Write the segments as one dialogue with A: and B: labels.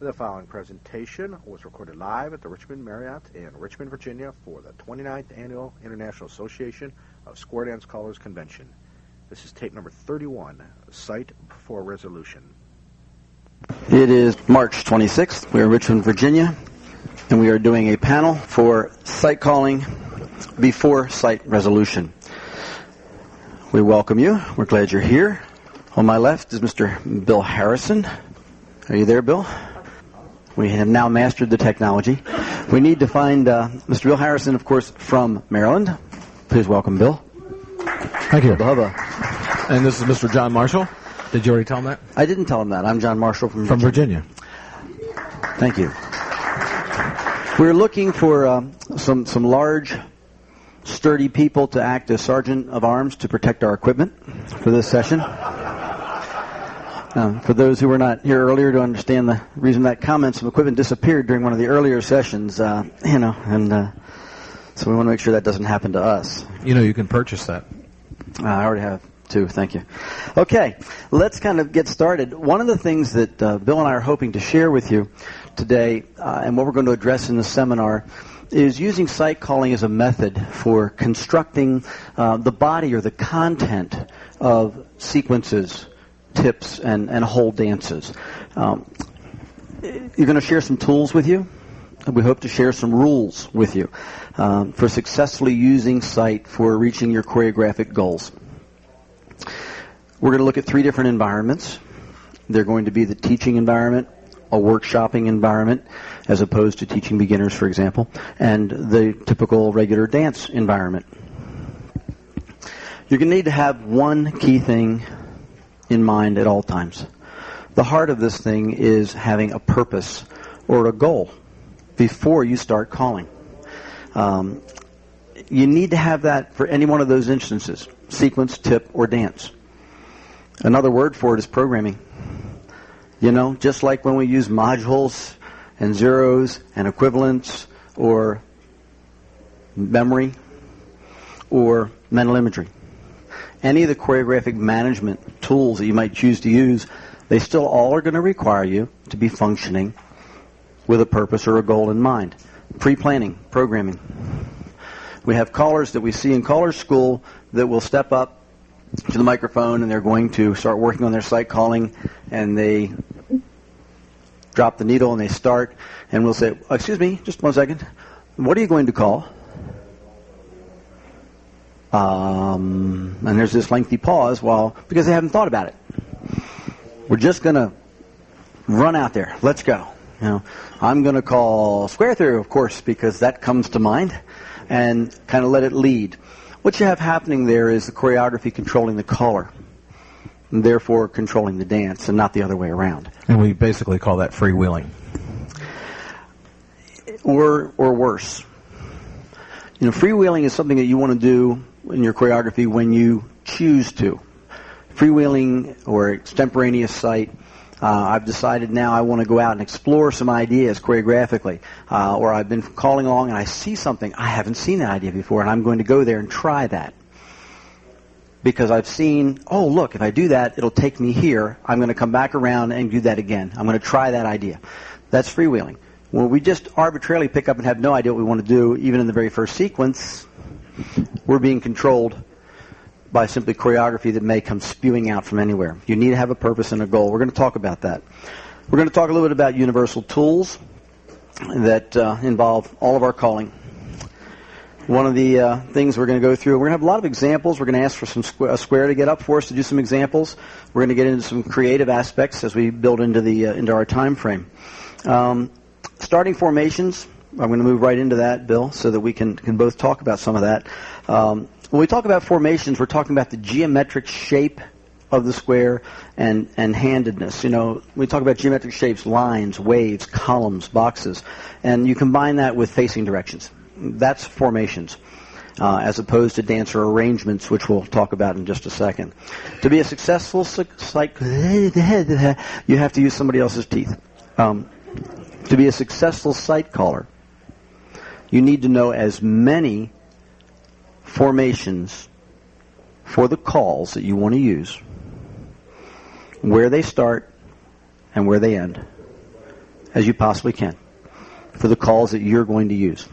A: The following presentation was recorded live at the Richmond Marriott in Richmond, Virginia for the 29th Annual International Association of Square Dance Callers Convention. This is tape number 31, Site for Resolution.
B: It is March 26th. We are in Richmond, Virginia, and we are doing a panel for site calling before site resolution. We welcome you. We're glad you're here. On my left is Mr. Bill Harrison. Are you there, Bill? We have now mastered the technology. We need to find Mr. Bill Harrison, of course, from Maryland. Please welcome Bill.
C: Thank you.
B: Hubba.
C: And this is Mr. John Marshall. Did you already tell him that?
B: I didn't tell him that. I'm John Marshall from
C: Virginia.
B: Thank you. We're looking for some large, sturdy people to act as sergeant of arms to protect our equipment for this session. For those who were not here earlier to understand the reason that comment, some equipment disappeared during one of the earlier sessions, so we want to make sure that doesn't happen to us.
C: You know, you can purchase that.
B: I already have two, thank you. Okay, let's kind of get started. One of the things that Bill and I are hoping to share with you today, and what we're going to address in the seminar, is using site calling as a method for constructing the body or the content of sequences, tips, and whole dances. You're going to share some tools with you. We hope to share some rules with you for successfully using site for reaching your choreographic goals. We're going to look at three different environments. They're going to be the teaching environment, a workshopping environment, as opposed to teaching beginners, for example, and the typical regular dance environment. You're going to need to have one key thing in mind at all times. The heart of this thing is having a purpose or a goal before you start calling. You need to have that for any one of those instances, sequence, tip, or dance. Another word for it is programming. You know, just like when we use modules and zeros and equivalents or memory or mental imagery. Any of the choreographic management tools that you might choose to use, they still all are going to require you to be functioning with a purpose or a goal in mind. Pre-planning, programming. We have callers that we see in caller school that will step up to the microphone and they're going to start working on their site calling, and they drop the needle and they start, and we'll say, excuse me, just 1 second. What are you going to call? And there's this lengthy pause because they haven't thought about it. We're just going to run out there. Let's go. I'm going to call square through, of course, because that comes to mind, and kind of let it lead. What you have happening there is the choreography controlling the caller, and therefore controlling the dance, and not the other way around.
C: And we basically call that freewheeling.
B: Or worse. Freewheeling is something that you want to do in your choreography when you choose to. Freewheeling or extemporaneous site, I've decided now I want to go out and explore some ideas choreographically, or I've been calling along and I see something, I haven't seen that idea before, and I'm going to go there and try that. Because I've seen, oh look, if I do that, it'll take me here, I'm going to come back around and do that again. I'm going to try that idea. That's freewheeling. When we just arbitrarily pick up and have no idea what we want to do, even in the very first sequence, we're being controlled by simply choreography that may come spewing out from anywhere. You need to have a purpose and a goal. We're going to talk about that. We're going to talk a little bit about universal tools that involve all of our calling. One of the things we're going to go through, we're going to have a lot of examples. We're going to ask for a square to get up for us to do some examples. We're going to get into some creative aspects as we build into our time frame. Starting formations, I'm going to move right into that, Bill, so that we can both talk about some of that. When we talk about formations, we're talking about the geometric shape of the square and handedness. We talk about geometric shapes, lines, waves, columns, boxes, and you combine that with facing directions. That's formations, as opposed to dancer arrangements, which we'll talk about in just a second. To be a successful site, you have to use somebody else's teeth. To be a successful site caller, you need to know as many formations for the calls that you want to use, where they start and where they end, as you possibly can for the calls that you're going to use.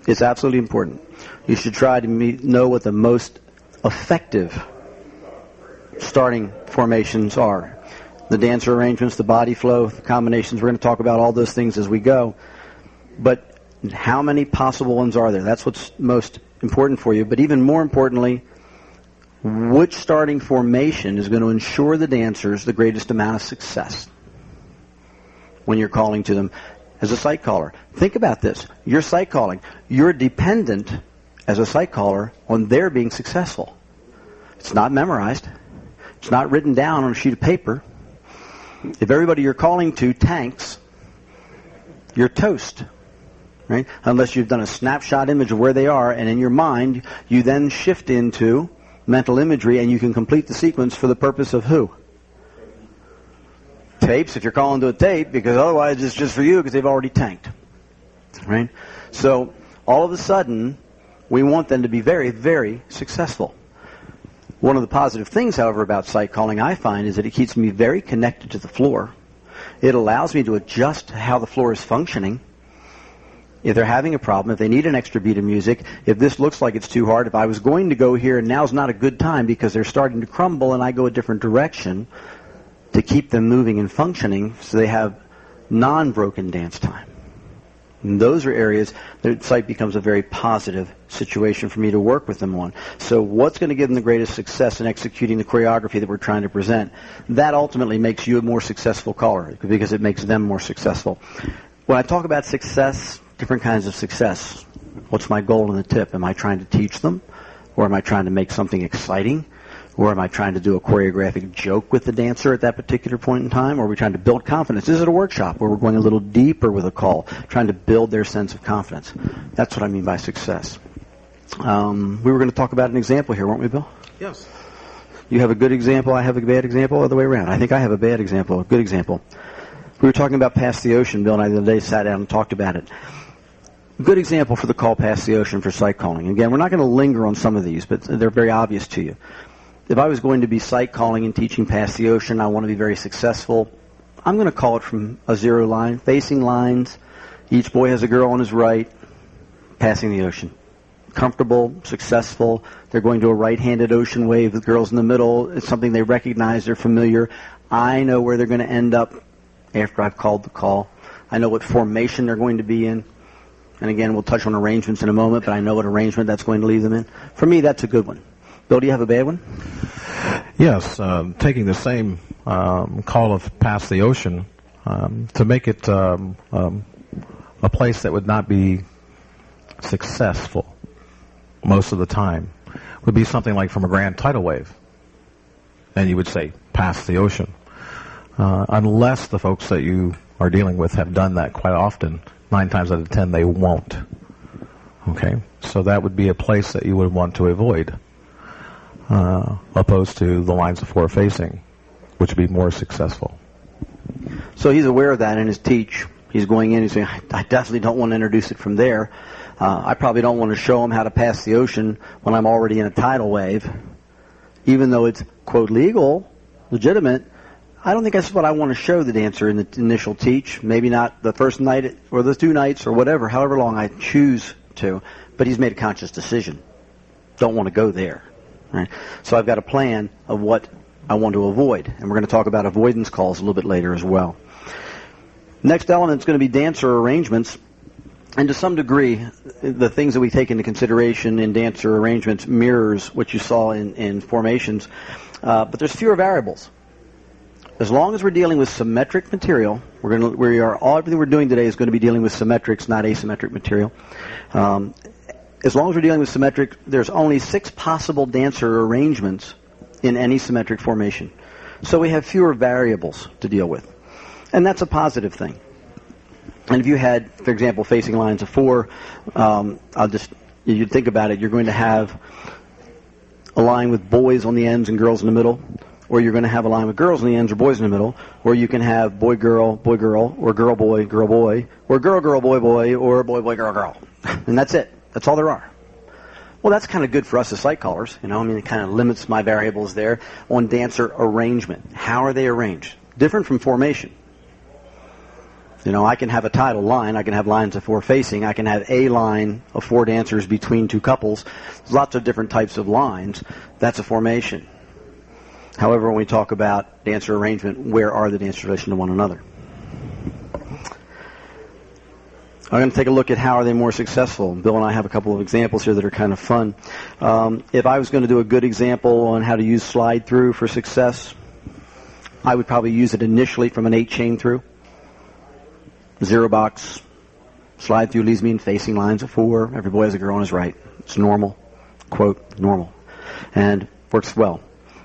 B: It's absolutely important. You should try to know what the most effective starting formations are. The dancer arrangements, the body flow, the combinations. We're going to talk about all those things as we go. But how many possible ones are there? That's what's most important for you. But even more importantly, which starting formation is going to ensure the dancers the greatest amount of success when you're calling to them as a sight caller? Think about this. You're sight calling. You're dependent as a sight caller on their being successful. It's not memorized. It's not written down on a sheet of paper. If everybody you're calling to tanks, you're toast. Right? Unless you've done a snapshot image of where they are, and in your mind, you then shift into mental imagery, and you can complete the sequence for the purpose of who? Tapes, if you're calling to a tape, because otherwise it's just for you because they've already tanked. Right? So, all of a sudden, we want them to be very, very successful. One of the positive things, however, about sight calling, I find, is that it keeps me very connected to the floor. It allows me to adjust how the floor is functioning. If they're having a problem, if they need an extra beat of music, if this looks like it's too hard, if I was going to go here and now's not a good time because they're starting to crumble and I go a different direction to keep them moving and functioning so they have non-broken dance time. And those are areas that sight becomes a very positive situation for me to work with them on. So what's going to give them the greatest success in executing the choreography that we're trying to present? That ultimately makes you a more successful caller because it makes them more successful. When I talk about success, different kinds of success, what's my goal in the tip? Am I trying to teach them? Or am I trying to make something exciting? Or am I trying to do a choreographic joke with the dancer at that particular point in time? Or are we trying to build confidence? Is it a workshop where we're going a little deeper with a call, trying to build their sense of confidence? That's what I mean by success. We were going to talk about an example here, weren't we, Bill?
C: Yes.
B: You have a good example, I have a bad example, or the way around? I think I have a bad example, a good example. We were talking about Past the Ocean. Bill and I the other day sat down and talked about it. Good example for the call Past the Ocean for sight calling. Again, we're not going to linger on some of these, but they're very obvious to you. If I was going to be sight calling and teaching Past the Ocean, I want to be very successful, I'm going to call it from a zero line, facing lines. Each boy has a girl on his right, passing the ocean. Comfortable, successful. They're going to a right-handed ocean wave with girls in the middle. It's something they recognize, they're familiar. I know where they're going to end up after I've called the call. I know what formation they're going to be in. And again, we'll touch on arrangements in a moment, but I know what arrangement that's going to leave them in. For me, that's a good one. Bill, do you have a bad one?
C: Yes, taking the same call of Past the Ocean to make it a place that would not be successful most of the time would be something like from a grand tidal wave. And you would say, Past the Ocean. Unless the folks that you are dealing with have done that quite often, 9 times out of 10 they won't. Okay? So that would be a place that you would want to avoid. Opposed to the lines of four facing, which would be more successful.
B: So he's aware of that in his teach. He's going in, he's saying, I definitely don't want to introduce it from there. I probably don't want to show him how to pass the ocean when I'm already in a tidal wave. Even though it's, quote, legal, legitimate, I don't think that's what I want to show the dancer in the initial teach. Maybe not the first night or the 2 nights or whatever, however long I choose to. But he's made a conscious decision. Don't want to go there. Right? So I've got a plan of what I want to avoid. And we're going to talk about avoidance calls a little bit later as well. Next element is going to be dancer arrangements. And to some degree, the things that we take into consideration in dancer arrangements mirrors what you saw in formations. But there's fewer variables. As long as we're dealing with symmetric material, everything we're doing today is going to be dealing with symmetrics, not asymmetric material. As long as we're dealing with symmetric, there's only 6 possible dancer arrangements in any symmetric formation. So we have fewer variables to deal with. And that's a positive thing. And if you had, for example, facing lines of 4, you think about it, you're going to have a line with boys on the ends and girls in the middle, or you're going to have a line with girls on the ends or boys in the middle, or you can have boy, girl, or girl, boy, or girl, boy, or boy, girl. And that's it. That's all there are. Well, that's kind of good for us as sight callers. It kind of limits my variables there on dancer arrangement. How are they arranged? Different from formation. I can have a title line, I can have lines of 4 facing, I can have a line of 4 dancers between 2 couples. There's lots of different types of lines. That's a formation. However, when we talk about dancer arrangement, where are the dancers in relation to one another? I'm going to take a look at how are they more successful. Bill and I have a couple of examples here that are kind of fun. If I was going to do a good example on how to use slide through for success, I would probably use it initially from an 8 chain through. 0 box, slide through leaves me in facing lines of 4. Every boy has a girl on his right. It's normal. Quote, normal. And works well.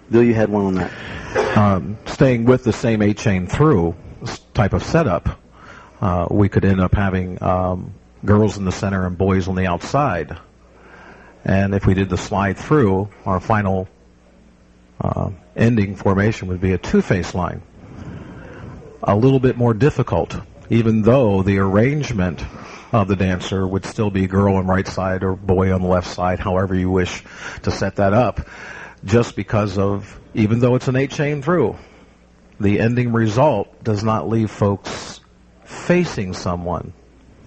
B: Bill, you had one on that.
C: Staying with the same 8 chain through type of setup, we could end up having girls in the center and boys on the outside. And if we did the slide through, our final ending formation would be a 2-face line. A little bit more difficult, even though the arrangement of the dancer would still be girl on right side or boy on the left side, however you wish to set that up, just because of, even though it's an 8 chain through, the ending result does not leave folks facing someone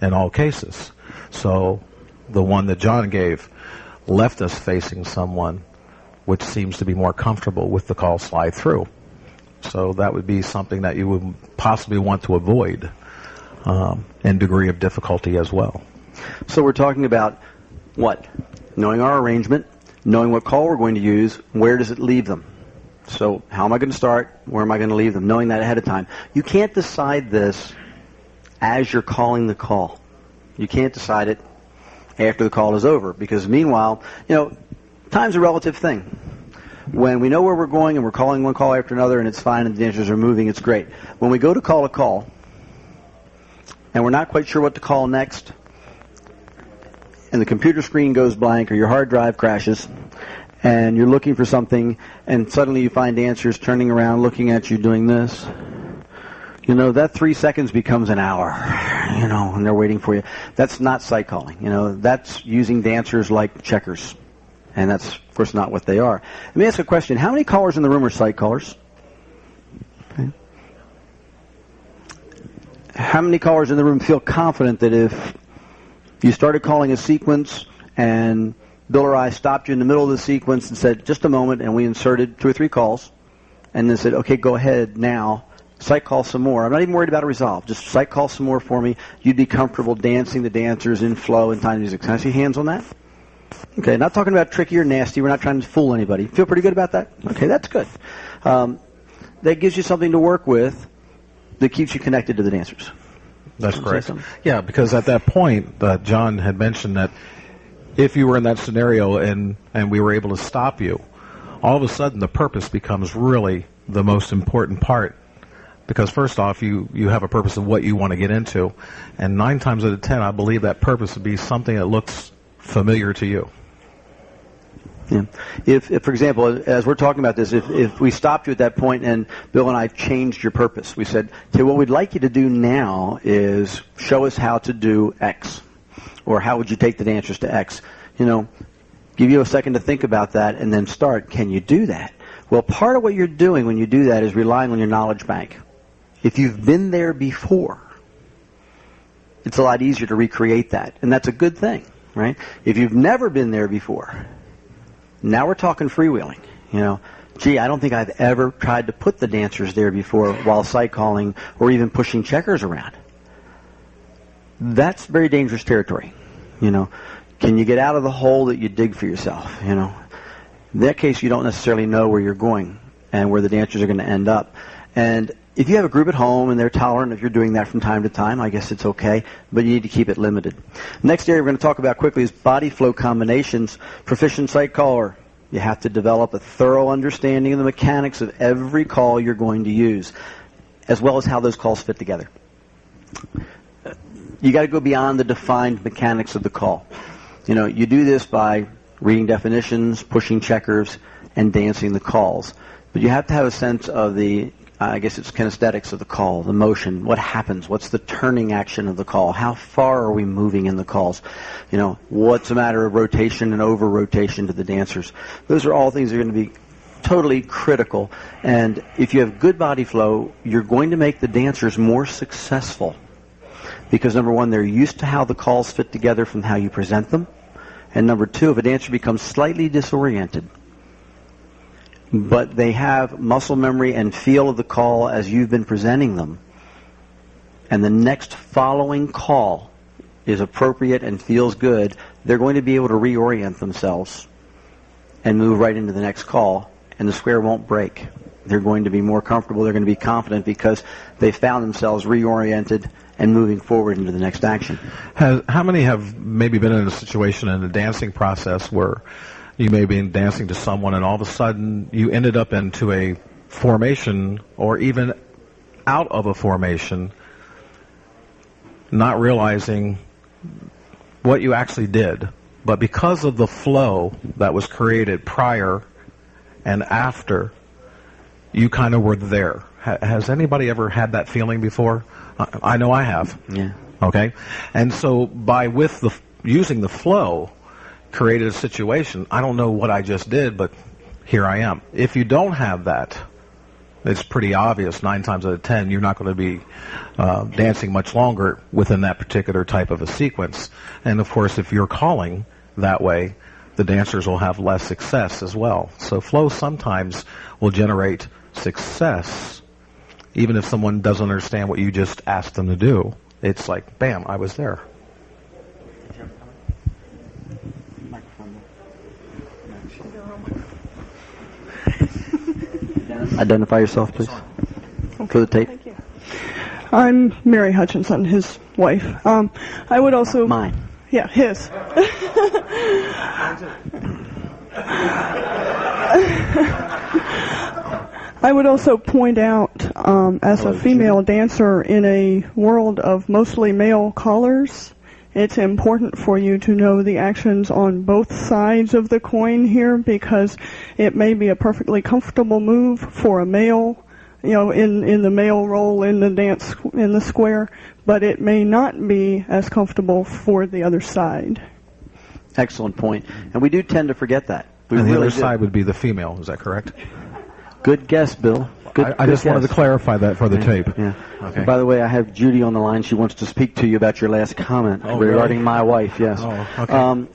C: in all cases. So the one that John gave left us facing someone, which seems to be more comfortable with the call slide through. So that would be something that you would possibly want to avoid, and degree of difficulty as well.
B: So we're talking about what? Knowing our arrangement, knowing what call we're going to use, where does it leave them? So how am I going to start? Where am I going to leave them? Knowing that ahead of time. You can't decide this as you're calling the call. You can't decide it after the call is over, because meanwhile, time's a relative thing. When we know where we're going and we're calling one call after another and it's fine and the dancers are moving, it's great. When we go to call a call and we're not quite sure what to call next, and the computer screen goes blank or your hard drive crashes, and you're looking for something, and suddenly you find dancers turning around, looking at you, doing this, that 3 seconds becomes an hour, and they're waiting for you. That's not sight calling. That's using dancers like checkers, and that's, of course, not what they are. Let me ask a question. How many callers in the room are sight callers? Okay. How many callers in the room feel confident that if you started calling a sequence and Bill or I stopped you in the middle of the sequence and said, just a moment, and we inserted 2 or 3 calls, and then said, okay, go ahead now, sight call some more. I'm not even worried about a resolve. Just sight call some more for me. You'd be comfortable dancing the dancers in flow and time music. Can I see hands on that? Okay, not talking about tricky or nasty. We're not trying to fool anybody. Feel pretty good about that? Okay, that's good. That gives you something to work with that keeps you connected to the dancers.
C: That's correct. Yeah, because at that point, John had mentioned that if you were in that scenario and we were able to stop you, all of a sudden the purpose becomes really the most important part. Because first off, you have a purpose of what you want to get into, and 9 times out of 10, I believe that purpose would be something that looks familiar to you.
B: Yeah. If, for example, as we're talking about this, if we stopped you at that point and Bill and I changed your purpose, we said, okay, what we'd like you to do now is show us how to do X, or how would you take the dancers to X? Give you a second to think about that and then start. Can you do that? Well, part of what you're doing when you do that is relying on your knowledge bank. If you've been there before, it's a lot easier to recreate that, and that's a good thing, right? If you've never been there before, now we're talking freewheeling. Gee, I don't think I've ever tried to put the dancers there before while sight calling or even pushing checkers around. That's very dangerous territory. Can you get out of the hole that you dig for yourself? In that case, you don't necessarily know where you're going and where the dancers are going to end up. And if you have a group at home and they're tolerant if you're doing that from time to time, I guess it's okay, but you need to keep it limited. Next area we're going to talk about quickly is body flow combinations. Proficient sight caller. You have to develop a thorough understanding of the mechanics of every call you're going to use, as well as how those calls fit together. You got to go beyond the defined mechanics of the call. You do this by reading definitions, pushing checkers, and dancing the calls. But you have to have a sense of the, I guess it's kinesthetics of the call, the motion, what happens, what's the turning action of the call, how far are we moving in the calls, what's a matter of rotation and over-rotation to the dancers. Those are all things that are going to be totally critical. And if you have good body flow, you're going to make the dancers more successful because number one, they're used to how the calls fit together from how you present them. And number two, if a dancer becomes slightly disoriented, but they have muscle memory and feel of the call as you've been presenting them, and the next following call is appropriate and feels good, they're going to be able to reorient themselves and move right into the next call, and the square won't break. They're going to be more comfortable, they're going to be confident because they found themselves reoriented and moving forward into the next action.
C: How many have maybe been in a situation in a dancing process where you may be dancing to someone and all of a sudden you ended up into a formation or even out of a formation, not realizing what you actually did, but because of the flow that was created prior and after, you kind of were there. Has anybody ever had that feeling before? I know I have.
B: Yeah.
C: Okay? And so using the flow created a situation. I don't know what I just did, but here I am. If you don't have that, it's pretty obvious 9 times out of 10 you're not going to be dancing much longer within that particular type of a sequence. And of course, if you're calling that way, the dancers will have less success as well. So flow sometimes will generate success even if someone doesn't understand what you just asked them to do. It's like, bam, I was there.
B: Identify yourself, please, for the tape.
D: Thank you. I'm Mary Hutchinson, his wife. I would also...
B: Mine.
D: Yeah, his. I would also point out, as a female dancer in a world of mostly male callers, it's important for you to know the actions on both sides of the coin here, because it may be a perfectly comfortable move for a male, in the male role in the dance in the square, but it may not be as comfortable for the other side.
B: Excellent point. And we do tend to forget that.
C: And the other side would be the female, is that correct?
B: Good guess, Bill.
C: I just wanted to clarify that for the tape.
B: Yeah.
C: Okay.
B: By the way, I have Judy on the line. She wants to speak to you about your last comment regarding
C: really?
B: my wife. Yes.
C: Oh, okay.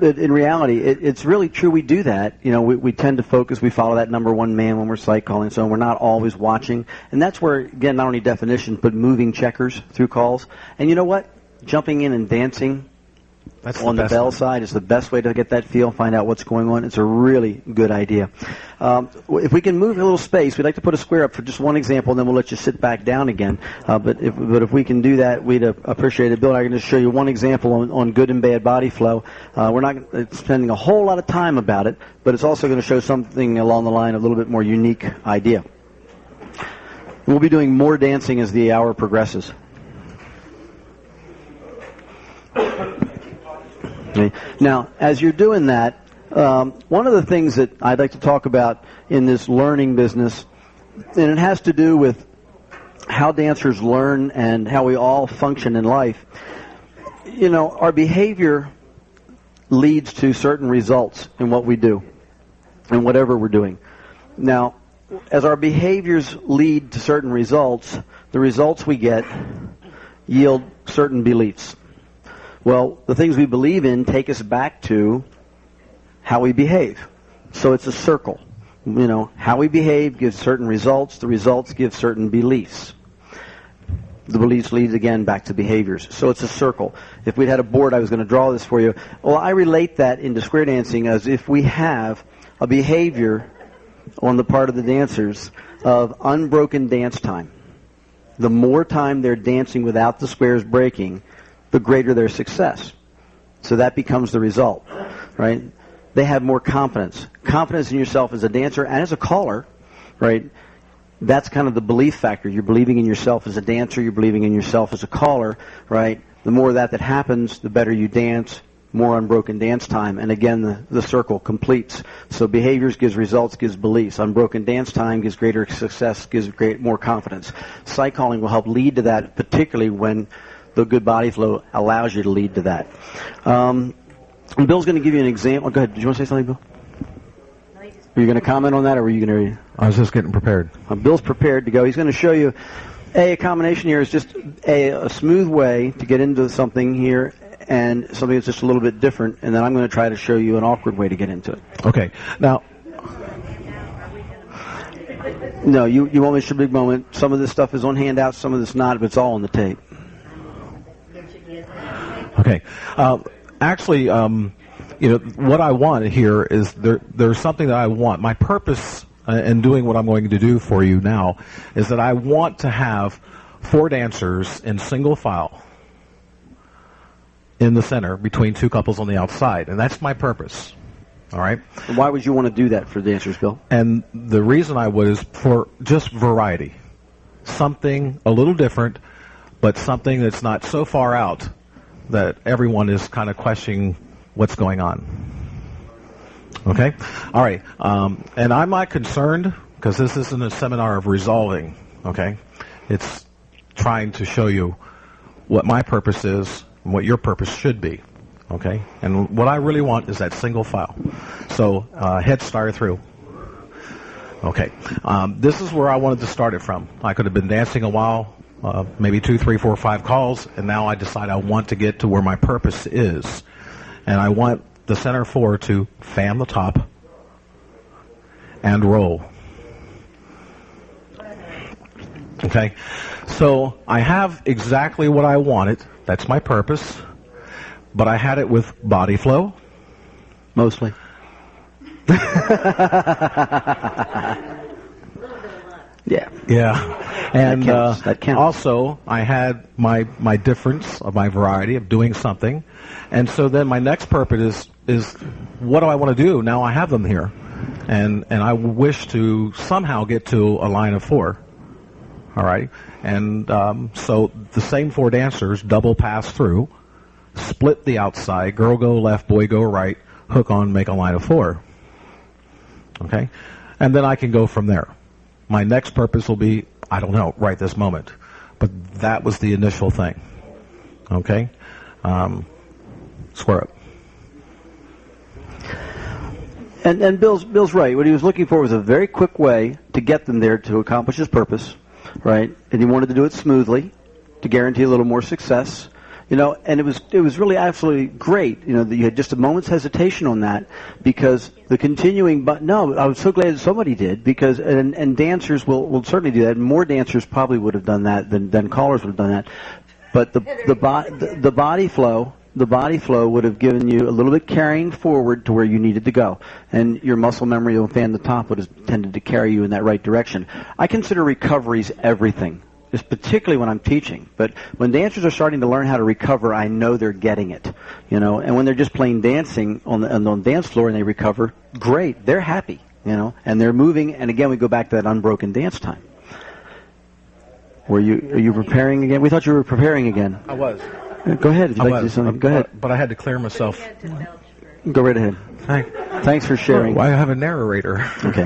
B: But in reality, it's really true. We do that. We tend to focus. We follow that number one man when we're sight calling, so we're not always watching. And that's where, again, not only definitions, but moving checkers through calls. And you know what? Jumping in and dancing on the bell side is the best way to get that feel, find out what's going on. It's a really good idea. If we can move a little space, we'd like to put a square up for just one example, and then we'll let you sit back down again. But if we can do that, we'd appreciate it. Bill and I are going to show you one example on good and bad body flow. We're not spending a whole lot of time about it, but it's also going to show something along the line, a little bit more unique idea. We'll be doing more dancing as the hour progresses. Now, as you're doing that, one of the things that I'd like to talk about in this learning business, and it has to do with how dancers learn and how we all function in life. Our behavior leads to certain results in what we do and whatever we're doing. Now, as our behaviors lead to certain results, the results we get yield certain beliefs. Well, the things we believe in take us back to how we behave. So it's a circle. How we behave gives certain results. The results give certain beliefs. The beliefs lead again back to behaviors. So it's a circle. If we'd had a board, I was going to draw this for you. Well, I relate that into square dancing as if we have a behavior on the part of the dancers of unbroken dance time. The more time they're dancing without the squares breaking, the greater their success. So that becomes the result, right? They have more confidence. Confidence in yourself as a dancer and as a caller, right? That's kind of the belief factor. You're believing in yourself as a dancer. You're believing in yourself as a caller, right? The more that happens, the better you dance, more unbroken dance time. And again, the circle completes. So behaviors gives results, gives beliefs. Unbroken dance time gives greater success, gives more confidence. Sight calling will help lead to that, particularly when the good body flow allows you to lead to that. Bill's going to give you an example. Go ahead. Did you want to say something, Bill? Are you going to comment on that, or were you going to...
C: I was just getting prepared.
B: Bill's prepared to go. He's going to show you A combination here is just a smooth way to get into something here, and something that's just a little bit different, and then I'm going to try to show you an awkward way to get into it.
C: Okay. Now,
B: no, you won't miss your big moment. Some of this stuff is on handouts, some of this not, but it's all on the tape.
C: okay. Actually, what I want here is there's something that I want. My purpose in doing what I'm going to do for you now is that I want to have 4 dancers in single file in the center between 2 couples on the outside, and that's my purpose. All right?
B: And why would you want to do that for dancers, Bill?
C: And the reason I would is for just variety. Something a little different, but something that's not so far out that everyone is kind of questioning what's going on. Okay? All right. And I'm not concerned, because this isn't a seminar of resolving. Okay? It's trying to show you what my purpose is and what your purpose should be. Okay? And what I really want is that single file. So, head start through. Okay. This is where I wanted to start it from. I could have been dancing a while, maybe 2, 3, 4, 5 calls, and now I decide I want to get to where my purpose is. And I want the center 4 to fan the top and roll. Okay? So I have exactly what I wanted. That's my purpose. But I had it with body flow.
B: Mostly. Yeah.
C: Yeah. And
B: that counts.
C: Also, I had my difference of my variety of doing something. And so then my next purpose is what do I want to do? Now I have them here. And I wish to somehow get to a line of 4. All right? And so the same 4 dancers double pass through, split the outside, girl go left, boy go right, hook on, make a line of 4. Okay? And then I can go from there. My next purpose will be, I don't know, right this moment. But that was the initial thing. Okay? Square up.
B: And Bill's right. What he was looking for was a very quick way to get them there to accomplish his purpose, right? And he wanted to do it smoothly to guarantee a little more success. And it was really absolutely great, that you had just a moment's hesitation on that, because the continuing, but no, I was so glad that somebody did, because, and dancers will certainly do that, and more dancers probably would have done that than callers would have done that, but the body flow would have given you a little bit carrying forward to where you needed to go, and your muscle memory of fan the top would have tended to carry you in that right direction. I consider recoveries everything. Just particularly when I'm teaching. But when dancers are starting to learn how to recover, I know they're getting it. And when they're just plain dancing on the dance floor and they recover, great, they're happy. And they're moving. And again, we go back to that unbroken dance time. Are you preparing again? We thought you were preparing again.
C: I was.
B: Go ahead. If you'd like to do something, go ahead.
C: But I had to clear myself.
B: Go right ahead. Thanks for sharing.
C: Well, I have a narrator.
B: Okay.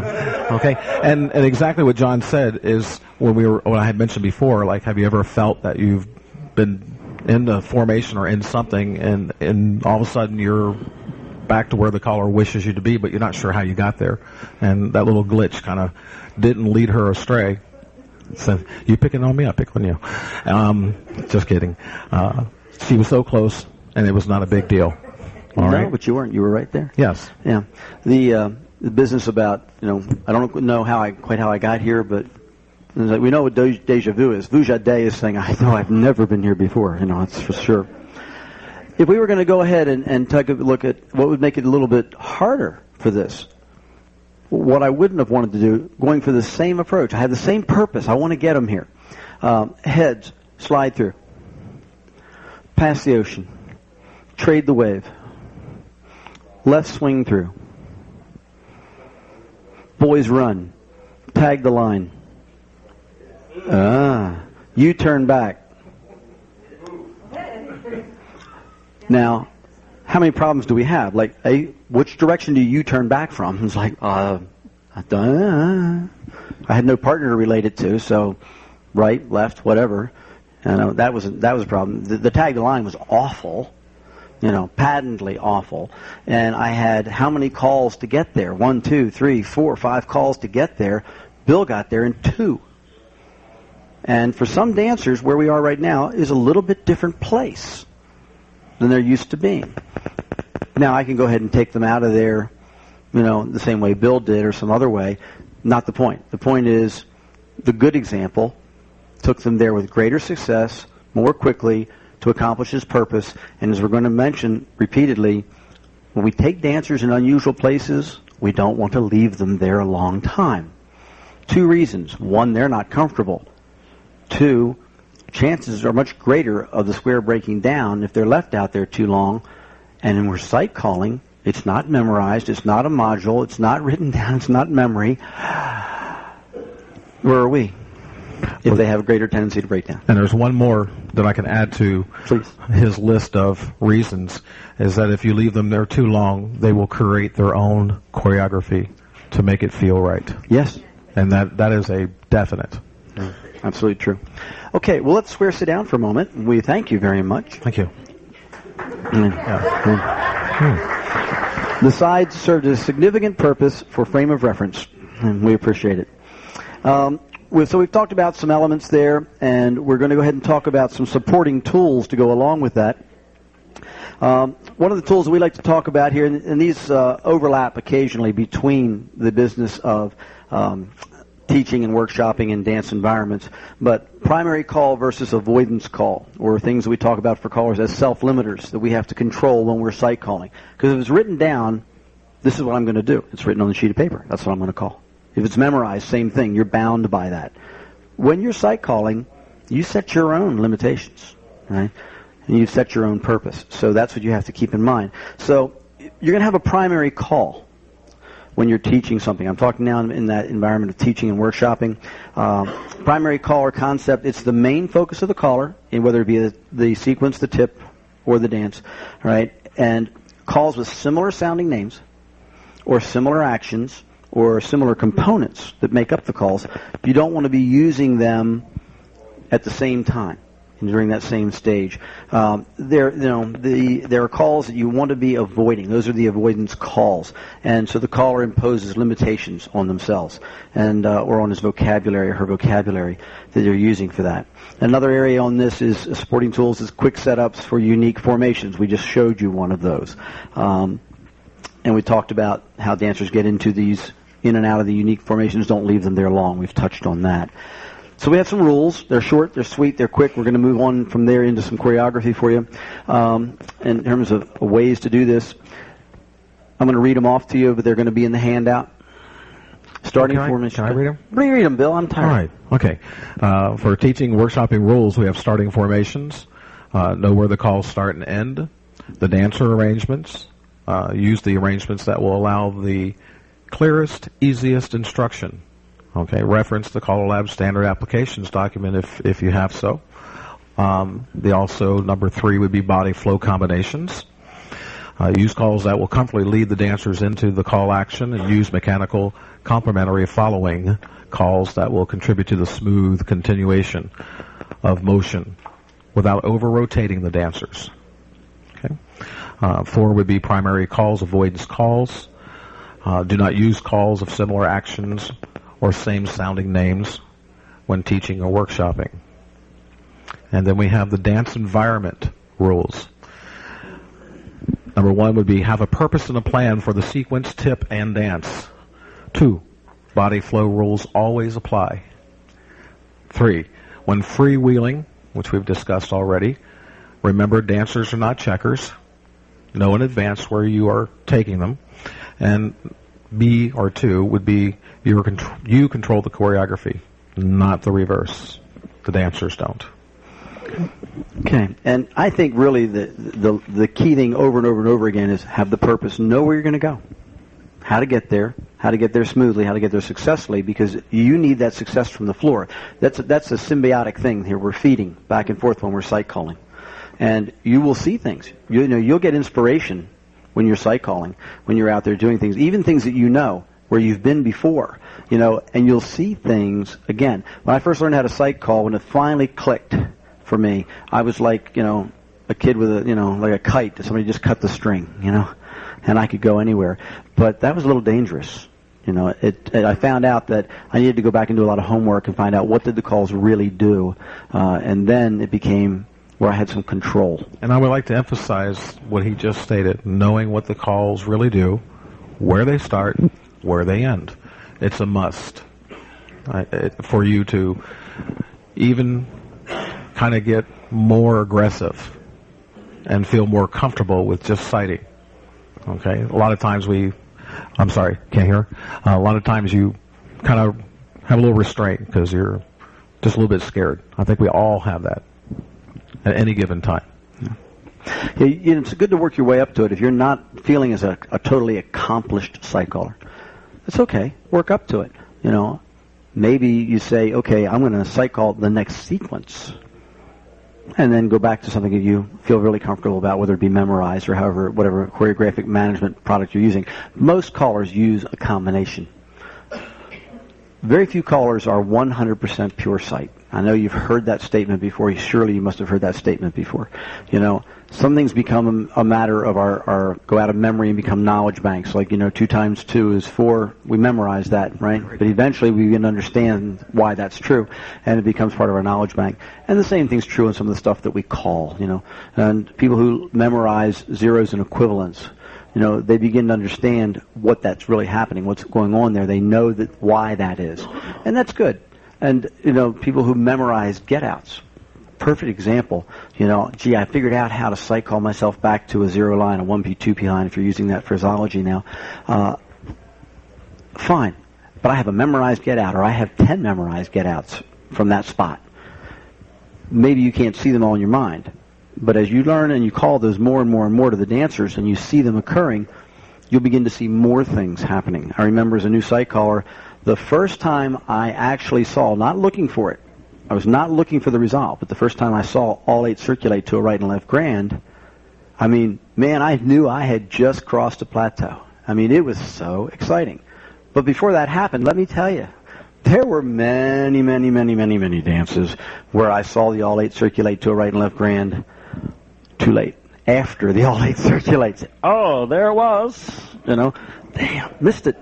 C: Okay. And exactly what John said is what I had mentioned before. Like, have you ever felt that you've been in the formation or in something, and all of a sudden you're back to where the caller wishes you to be, but you're not sure how you got there, and that little glitch kind of didn't lead her astray. So, you picking on me? I pick on you. Just kidding. She was so close, and it was not a big deal. All right.
B: No, but you weren't. You were right there.
C: Yes.
B: Yeah. The business about, I don't know quite how I got here, but we know what deja vu is. Vujade is saying, I know I've never been here before. It's for sure. If we were going to go ahead and take a look at what would make it a little bit harder for this, what I wouldn't have wanted to do, going for the same approach. I have the same purpose. I want to get them here. Heads, slide through. Pass the ocean. Trade the wave. Left swing through. Boys run. Tag the line. You turn back. Now, how many problems do we have? Like, which direction do you turn back from? It's like, I had no partner to relate it to, so right, left, whatever. And that was a problem. The tag the line was awful. Patently awful. And I had how many calls to get there? 1, 2, 3, 4, 5 calls to get there. Bill got there in 2. And for some dancers, where we are right now is a little bit different place than they're used to being. Now, I can go ahead and take them out of there, the same way Bill did or some other way. Not the point. The point is the good example took them there with greater success, more quickly, to accomplish his purpose. And as we're going to mention repeatedly, when we take dancers in unusual places, we don't want to leave them there a long time. 2 reasons. 1, they're not comfortable. 2, chances are much greater of the square breaking down if they're left out there too long. And when we're sight calling, it's not memorized, it's not a module, it's not written down, it's not memory. Where are we? If they have a greater tendency to break down.
C: And there's one more that I can add to
B: Please.
C: his list of reasons, is that if you leave them there too long, they will create their own choreography to make it feel right.
B: Yes.
C: And that is a definite.
B: Absolutely true. Okay, well, let's square sit down for a moment. We thank you very much.
C: Thank you.
B: The sides served a significant purpose for frame of reference, and we appreciate it. So we've talked about some elements there, and we're going to go ahead and talk about some supporting tools to go along with that. One of the tools that we like to talk about here, and these overlap occasionally between the business of teaching and workshopping in dance environments, but primary call versus avoidance call, or things that we talk about for callers as self-limiters that we have to control when we're sight calling. Because if it's written down, this is what I'm going to do. It's written on the sheet of paper. That's what I'm going to call. If it's memorized, same thing. You're bound by that. When you're sight calling, you set your own limitations, right? And you set your own purpose. So that's what you have to keep in mind. So you're going to have a primary call when you're teaching something. I'm talking now in that environment of teaching and workshopping. Primary call or concept, it's the main focus of the caller, in whether it be the sequence, the tip, or the dance, right? And calls with similar sounding names or similar actions or similar components that make up the calls. You don't want to be using them at the same time during that same stage. There are calls that you want to be avoiding. Those are the avoidance calls, and so the caller imposes limitations on themselves and or on his vocabulary or her vocabulary that they're using for that. Another area on this is supporting tools is quick setups for unique formations. We just showed you one of those, and we talked about how dancers get into these in and out of the unique formations. Don't leave them there long. We've touched on that. So we have some rules. They're short, they're sweet, they're quick. We're going to move on from there into some choreography for you. In terms of ways to do this, I'm going to read them off to you, but they're going to be in the handout. Starting formation.
C: Can I read them?
B: Read them, Bill. I'm tired.
C: All right. Okay. For teaching workshopping rules, we have starting formations, know where the calls start and end, the dancer arrangements, use the arrangements that will allow the clearest, easiest instruction. Okay, reference the CALLERLAB standard applications document if you have so. Number 3 would be body flow combinations. Use calls that will comfortably lead the dancers into the call action, and use mechanical complementary following calls that will contribute to the smooth continuation of motion without over-rotating the dancers. Okay. 4 would be primary calls, avoidance calls. Do not use calls of similar actions or same-sounding names when teaching or workshopping. And then we have the dance environment rules. Number 1 would be have a purpose and a plan for the sequence, tip, and dance. 2, body flow rules always apply. 3, when freewheeling, which we've discussed already, remember dancers are not checkers. Know in advance where you are taking them. And B or 2 would be you control the choreography, not the reverse. The dancers don't.
B: Okay, and I think really the key thing over and over and over again is have the purpose, know where you're going to go, how to get there smoothly, how to get there successfully, because you need that success from the floor. That's a symbiotic thing here. We're feeding back and forth when we're sight calling, and you will see things. You'll get inspiration when you're sight calling, when you're out there doing things, even things that you know where you've been before, and you'll see things again. When I first learned how to sight call, when it finally clicked for me, I was like, a kid with like a kite that somebody just cut the string, and I could go anywhere. But that was a little dangerous You know, I found out that I needed to go back and do a lot of homework and find out what did the calls really do, and then it became where I had some control.
C: And I would like to emphasize what he just stated, knowing what the calls really do, where they start, where they end. It's a must for you to even kind of get more aggressive and feel more comfortable with just citing. Okay? A lot of times I'm sorry, can't hear. A lot of times you kind of have a little restraint because you're just a little bit scared. I think we all have that at any given time.
B: Yeah, it's good to work your way up to it. If you're not feeling as a totally accomplished site caller, it's okay. Work up to it. You know, maybe you say, okay, I'm going to site call the next sequence, and then go back to something that you feel really comfortable about, whether it be memorized or whatever choreographic management product you're using. Most callers use a combination. Very few callers are 100% pure site. I know you've heard that statement before. Surely you must have heard that statement before. You know, some things become a matter of our go out of memory and become knowledge banks. Like, 2 times 2 is 4. We memorize that, right? But eventually we begin to understand why that's true, and it becomes part of our knowledge bank. And the same thing's true in some of the stuff that we call, And people who memorize zeros and equivalents, they begin to understand what that's really happening, what's going on there. They know why that is. And that's good. And, people who memorize get-outs, perfect example. Gee, I figured out how to site call myself back to a 0 line, a 1P, 2P line, if you're using that phraseology now. Fine. But I have a memorized get-out, or I have 10 memorized get-outs from that spot. Maybe you can't see them all in your mind. But as you learn and you call those more and more and more to the dancers, and you see them occurring, you'll begin to see more things happening. I remember as a new site caller, the first time I actually saw, not looking for it, I was not looking for the resolve, but the first time I saw all 8 circulate to a right and left grand, I knew I had just crossed a plateau. It was so exciting. But before that happened, let me tell you, there were many, many, many, many, many dances where I saw the all 8 circulate to a right and left grand too late. After the all 8 circulates, oh, there it was, damn, missed it,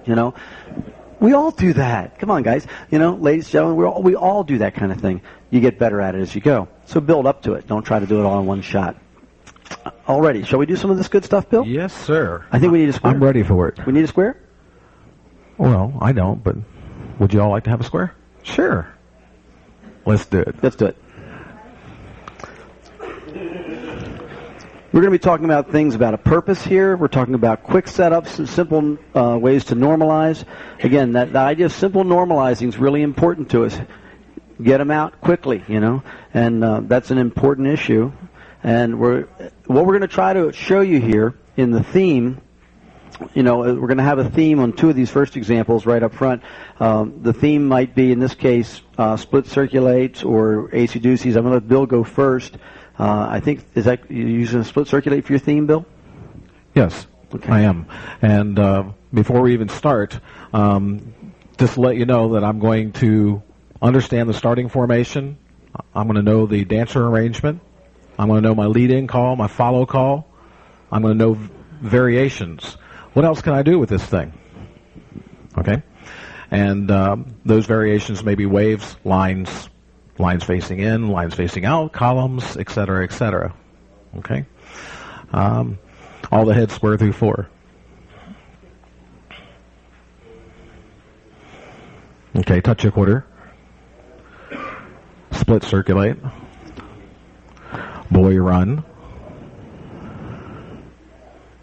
B: We all do that. Come on, guys. Ladies and gentlemen, we all do that kind of thing. You get better at it as you go. So build up to it. Don't try to do it all in one shot. Alrighty, shall we do some of this good stuff, Bill?
C: Yes, sir.
B: I think we need a square.
C: I'm ready for it.
B: We need a square?
C: Well, I don't, but would you all like to have a square? Sure. Let's do it.
B: Let's do it. We're going to be talking about things about a purpose here. We're talking about quick setups and simple ways to normalize. Again, that idea of simple normalizing is really important to us. Get them out quickly, and that's an important issue. And what we're going to try to show you here in the theme, we're going to have a theme on 2 of these first examples right up front. The theme might be, in this case, split circulates or acey-deuceys. I'm going to let Bill go first. I think, is that you're using a split circulate for your theme, Bill?
C: Yes, okay. I am. And before we even start, just to let you know that I'm going to understand the starting formation. I'm going to know the dancer arrangement. I'm going to know my lead-in call, my follow call. I'm going to know variations. What else can I do with this thing? Okay? And those variations may be waves, lines facing in, lines facing out, columns, etc., etc. Okay? All the heads square through 4. Okay, touch a quarter. Split circulate. Boy run.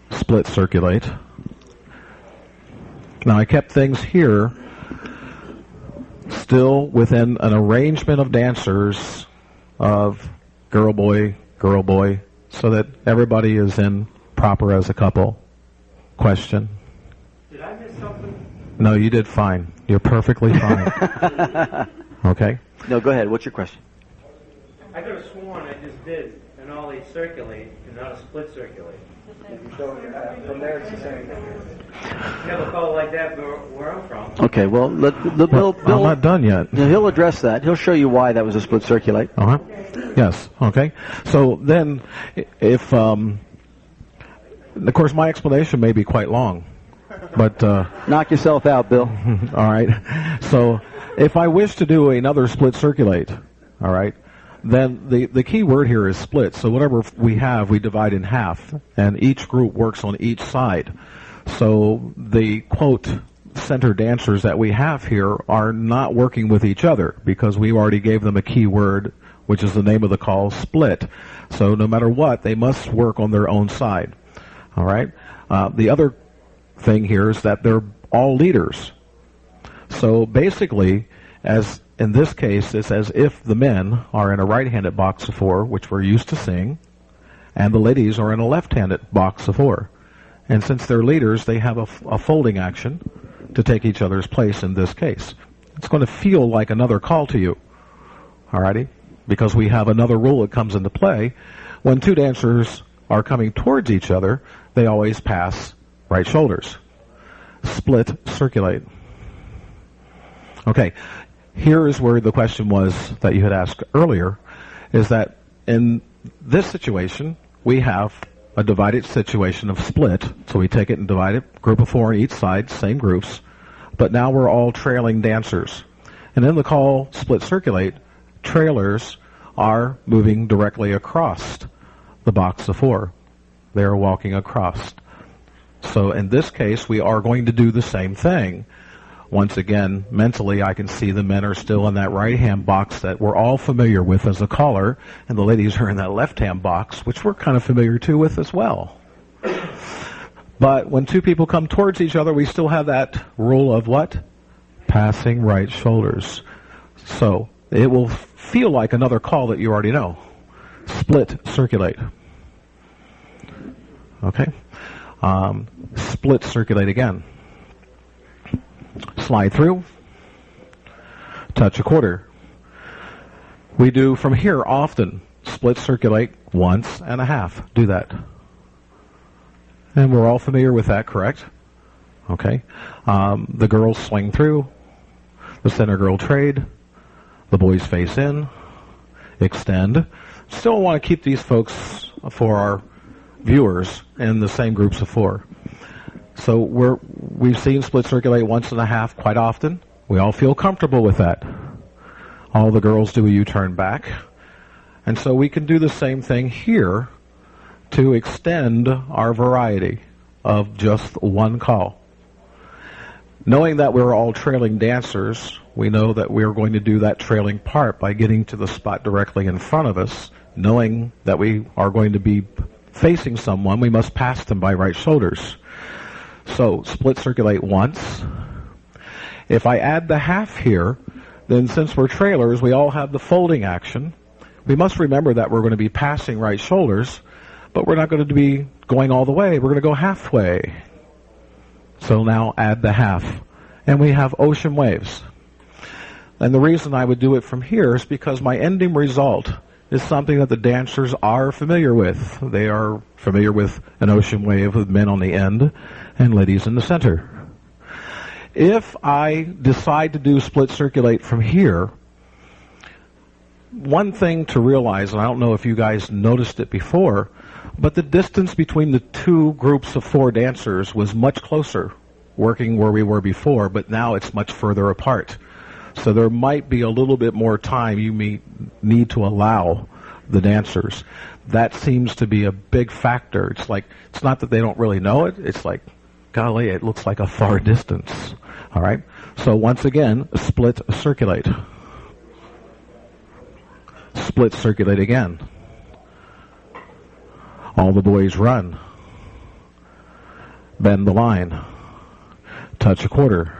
C: Split circulate. Now I kept things here still within an arrangement of dancers of girl, boy, so that everybody is in proper as a couple. Question?
E: Did I miss something?
C: No, you did fine. You're perfectly fine. Okay?
B: No, go ahead. What's your question?
E: I could have sworn I just did an all 8 circulate and not a split circulate. From there it's the same. Never call like that where I'm from.
B: Okay, well, Bill,
C: I'm not done yet.
B: He'll address that. He'll show you why that was a split circulate.
C: Uh-huh. Yes, okay. So then, if, of course, my explanation may be quite long. But
B: Knock yourself out, Bill.
C: all right. So if I wish to do another split circulate, all right, then the key word here is split. So whatever we have, we divide in half, and each group works on each side. So the, quote, center dancers that we have here are not working with each other because we already gave them a key word, which is the name of the call, split. So no matter what, they must work on their own side. All right? The other thing here is that they're all leaders. So basically, as in this case, it's as if the men are in a right-handed box of 4, which we're used to seeing, and the ladies are in a left-handed box of 4. And since they're leaders, they have a folding action to take each other's place in this case. It's going to feel like another call to you, alrighty? Because we have another rule that comes into play. When two dancers are coming towards each other, they always pass right shoulders. Split, circulate. Okay, here is where the question was that you had asked earlier, is that in this situation, we have a divided situation of split. So we take it and divide it, group of 4 on each side, same groups, but now we're all trailing dancers. And in the call split circulate, trailers are moving directly across the box of 4. They are walking across. So in this case, we are going to do the same thing. Once again, mentally, I can see the men are still in that right-hand box that we're all familiar with as a caller, and the ladies are in that left-hand box, which we're kind of familiar too with as well. But when two people come towards each other, we still have that rule of what? Passing right shoulders. So it will feel like another call that you already know. Split, circulate. Okay? Split, circulate again. Slide through. Touch a quarter. We do from here often. Split, circulate, once and a half. Do that. And we're all familiar with that, correct? Okay. The girls swing through. The center girl trade. The boys face in. Extend. Still want to keep these folks for our viewers in the same groups of 4. So we've seen split circulate once and a half quite often. We all feel comfortable with that. All the girls do a U-turn back. And so we can do the same thing here to extend our variety of just one call. Knowing that we're all trailing dancers, we know that we're going to do that trailing part by getting to the spot directly in front of us. Knowing that we are going to be facing someone, we must pass them by right shoulders. So, split circulate once. If I add the half here, then since we're trailers, we all have the folding action. We must remember that we're going to be passing right shoulders, but we're not going to be going all the way. We're going to go halfway. So now add the half. And we have ocean waves. And the reason I would do it from here is because my ending result is something that the dancers are familiar with. They are familiar with an ocean wave with men on the end and ladies in the center. If I decide to do split circulate from here, one thing to realize, and I don't know if you guys noticed it before, but the distance between the two groups of 4 dancers was much closer, working where we were before, but now it's much further apart. So there might be a little bit more time you may need to allow the dancers. That seems to be a big factor. It's not that they don't really know it. It's like, golly, it looks like a far distance. All right? So once again, split, circulate. Split, circulate again. All the boys run. Bend the line. Touch a quarter.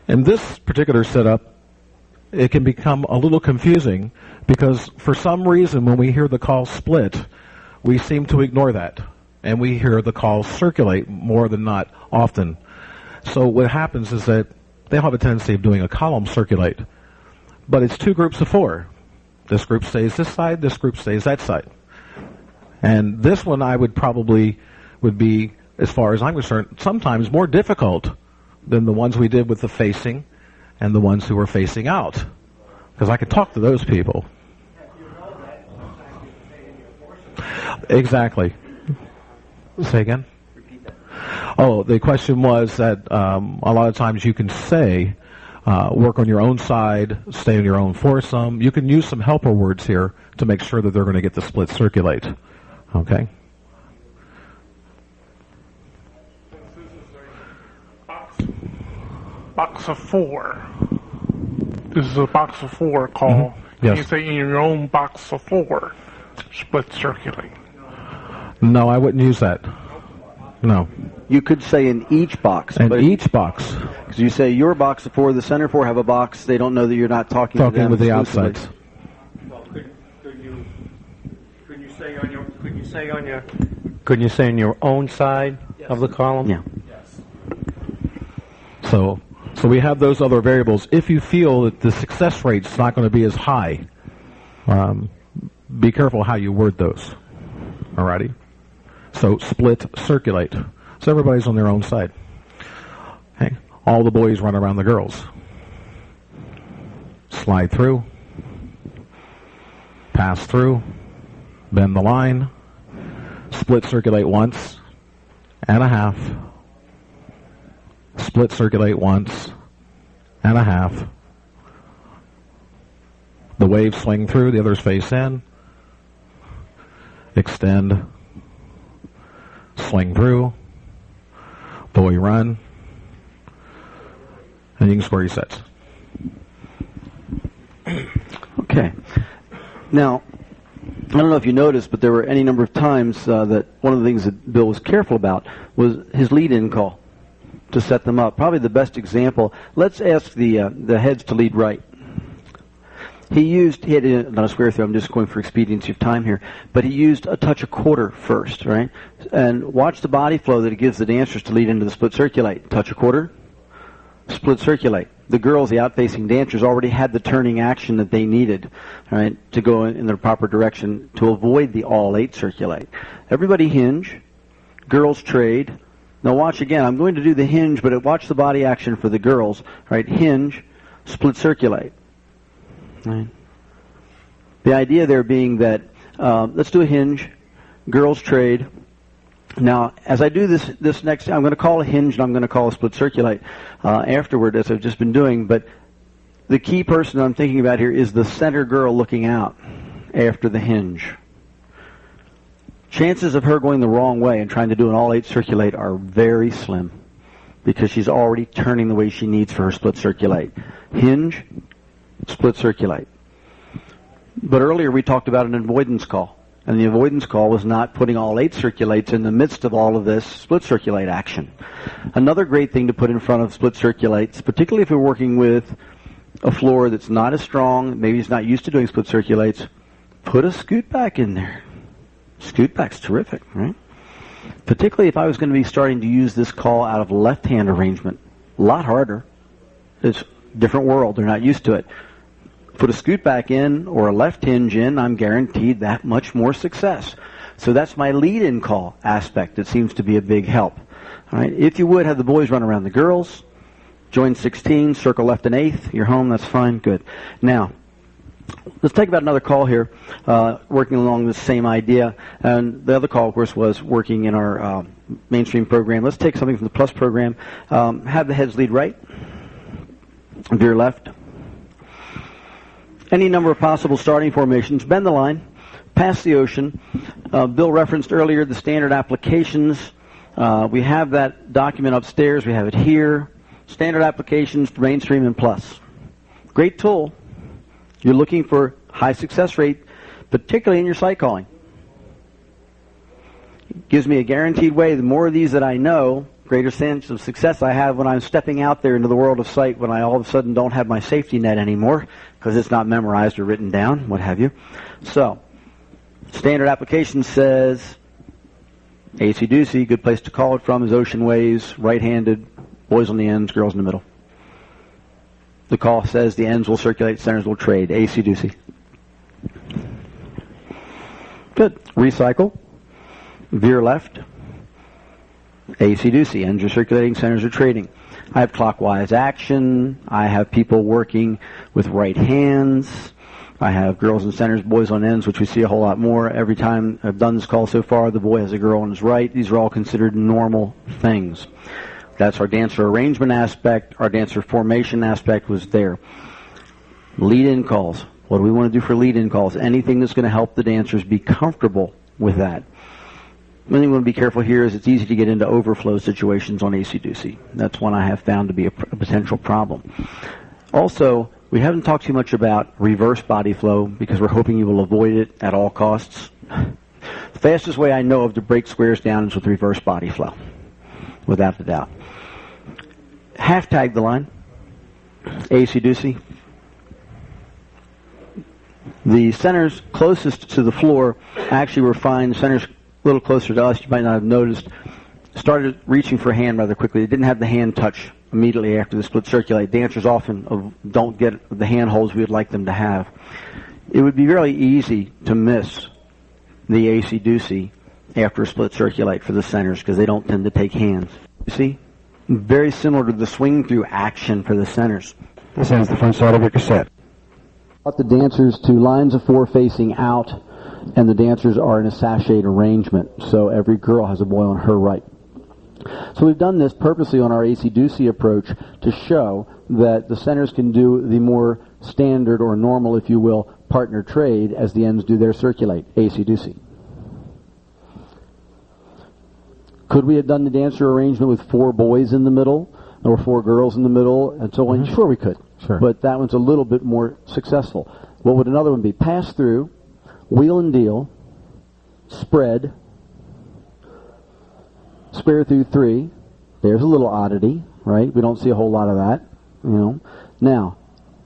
C: In this particular setup, it can become a little confusing because for some reason when we hear the call split, we seem to ignore that. And we hear the call circulate more than not often. So what happens is that they have a tendency of doing a column circulate. But it's 2 groups of 4. This group stays this side, this group stays that side. And this one I would be, as far as I'm concerned, sometimes more difficult than the ones we did with the facing and the ones who were facing out. Because I could talk to those people. Exactly. Say again? Oh, the question was that a lot of times you can say, work on your own side, stay on your own foursome. You can use some helper words here to make sure that they're going to get the split circulate. Okay?
F: Box of 4. This is a box of 4 call.
C: Mm-hmm. Yes.
F: Can you say in your own box of 4, split circulate?
C: No, I wouldn't use that. No.
B: You could say in each box.
C: In each box.
B: Because you say your box of 4, the center 4 have a box. They don't know that you're not talking to them
C: with the
B: exclusively.
C: outsides.
E: Well, could you say on your own side of the column?
B: Yeah.
C: So we have those other variables. If you feel that the success rate's not going to be as high, be careful how you word those. Alrighty? So split circulate. So everybody's on their own side. Okay? All the boys run around the girls. Slide through. Pass through. Bend the line. Split circulate once and a half. Split circulate once and a half. The waves swing through, the others face in. Extend. Swing through. Boy run. And you can score your sets.
B: Okay. Now, I don't know if you noticed, but there were any number of times that one of the things that Bill was careful about was his lead-in call to set them up. Probably the best example. Let's ask the heads to lead right. He had not a square through, I'm just going for expediency of time here, but he used a touch a quarter first, right? And watch the body flow that it gives the dancers to lead into the split circulate. Touch a quarter, split circulate. The girls, the out-facing dancers, already had the turning action that they needed, right, to go in the proper direction to avoid the all-8 circulate. Everybody hinge, girls trade. Now watch again, I'm going to do the hinge, but watch the body action for the girls, right? Hinge, split circulate. Right. The idea there being that let's do a hinge, girls trade. Now, as I do this next, I'm going to call a hinge and I'm going to call a split circulate afterward, as I've just been doing. But the key person I'm thinking about here is the center girl looking out after the hinge. Chances of her going the wrong way and trying to do an all-8 circulate are very slim because she's already turning the way she needs for her split circulate. Hinge, split circulate. But earlier we talked about an avoidance call. And the avoidance call was not putting all 8 circulates in the midst of all of this split circulate action. Another great thing to put in front of split circulates, particularly if you're working with a floor that's not as strong, maybe it's not used to doing split circulates, put a scoot back in there. Scoot back's terrific, right? Particularly if I was going to be starting to use this call out of left-hand arrangement. A lot harder. It's a different world. They're not used to it. Put a scoot back in or a left hinge in, I'm guaranteed that much more success. So that's my lead-in call aspect. It seems to be a big help. All right. If you would, have the boys run around the girls. Join 16, circle left and 8th. You're home, that's fine, good. Now, let's take about another call here, working along the same idea. And the other call, of course, was working in our mainstream program. Let's take something from the plus program. Have the heads lead right, veer left. Any number of possible starting formations. Bend the line, pass the ocean. Bill referenced earlier the standard applications. We have that document upstairs. We have it here. Standard applications for mainstream and plus. Great tool. You're looking for high success rate, particularly in your site calling. It gives me a guaranteed way. The more of these that I know, greater sense of success I have when I'm stepping out there into the world of sight, when I all of a sudden don't have my safety net anymore because it's not memorized or written down, what have you. So, standard application says AC-doocy, good place to call it from is ocean waves, right-handed, boys on the ends, girls in the middle. The call says the ends will circulate, centers will trade, AC-doocy. Good. Recycle, veer left, AC-doocy, ends are circulating, centers are trading. I have clockwise action. I have people working with right hands. I have girls in centers, boys on ends, which we see a whole lot more. Every time I've done this call so far, the boy has a girl on his right. These are all considered normal things. That's our dancer arrangement aspect. Our dancer formation aspect was there. Lead-in calls. What do we want to do for lead-in calls? Anything that's going to help the dancers be comfortable with that. One thing we want to be careful here is it's easy to get into overflow situations on AC-DC. That's one I have found to be a potential problem. Also, we haven't talked too much about reverse body flow because we're hoping you will avoid it at all costs. The fastest way I know of to break squares down is with reverse body flow, without a doubt. Half tag the line, AC-DC. The centers closest to the floor actually were fine. The centers a little closer to us, you might not have noticed, started reaching for a hand rather quickly. They didn't have the hand touch immediately after the split circulate. Dancers often don't get the hand holds we would like them to have. It would be really easy to miss the AC-DC after a split circulate for the centers because they don't tend to take hands. You see? Very similar to the swing through action for the centers.
G: This is the front side of your cassette.
B: The dancers to lines of four facing out, and the dancers are in a sashayed arrangement, so every girl has a boy on her right. So we've done this purposely on our AC-DC approach to show that the centers can do the more standard or normal, if you will, partner trade as the ends do their circulate, AC-DC. Could we have done the dancer arrangement with 4 boys in the middle or 4 girls in the middle and so on? Sure, we could.
C: Sure.
B: But that one's a little bit more successful. What would another one be? Pass through, wheel and deal, spread, square through 3. There's a little oddity, right? We don't see a whole lot of that, you know. Now,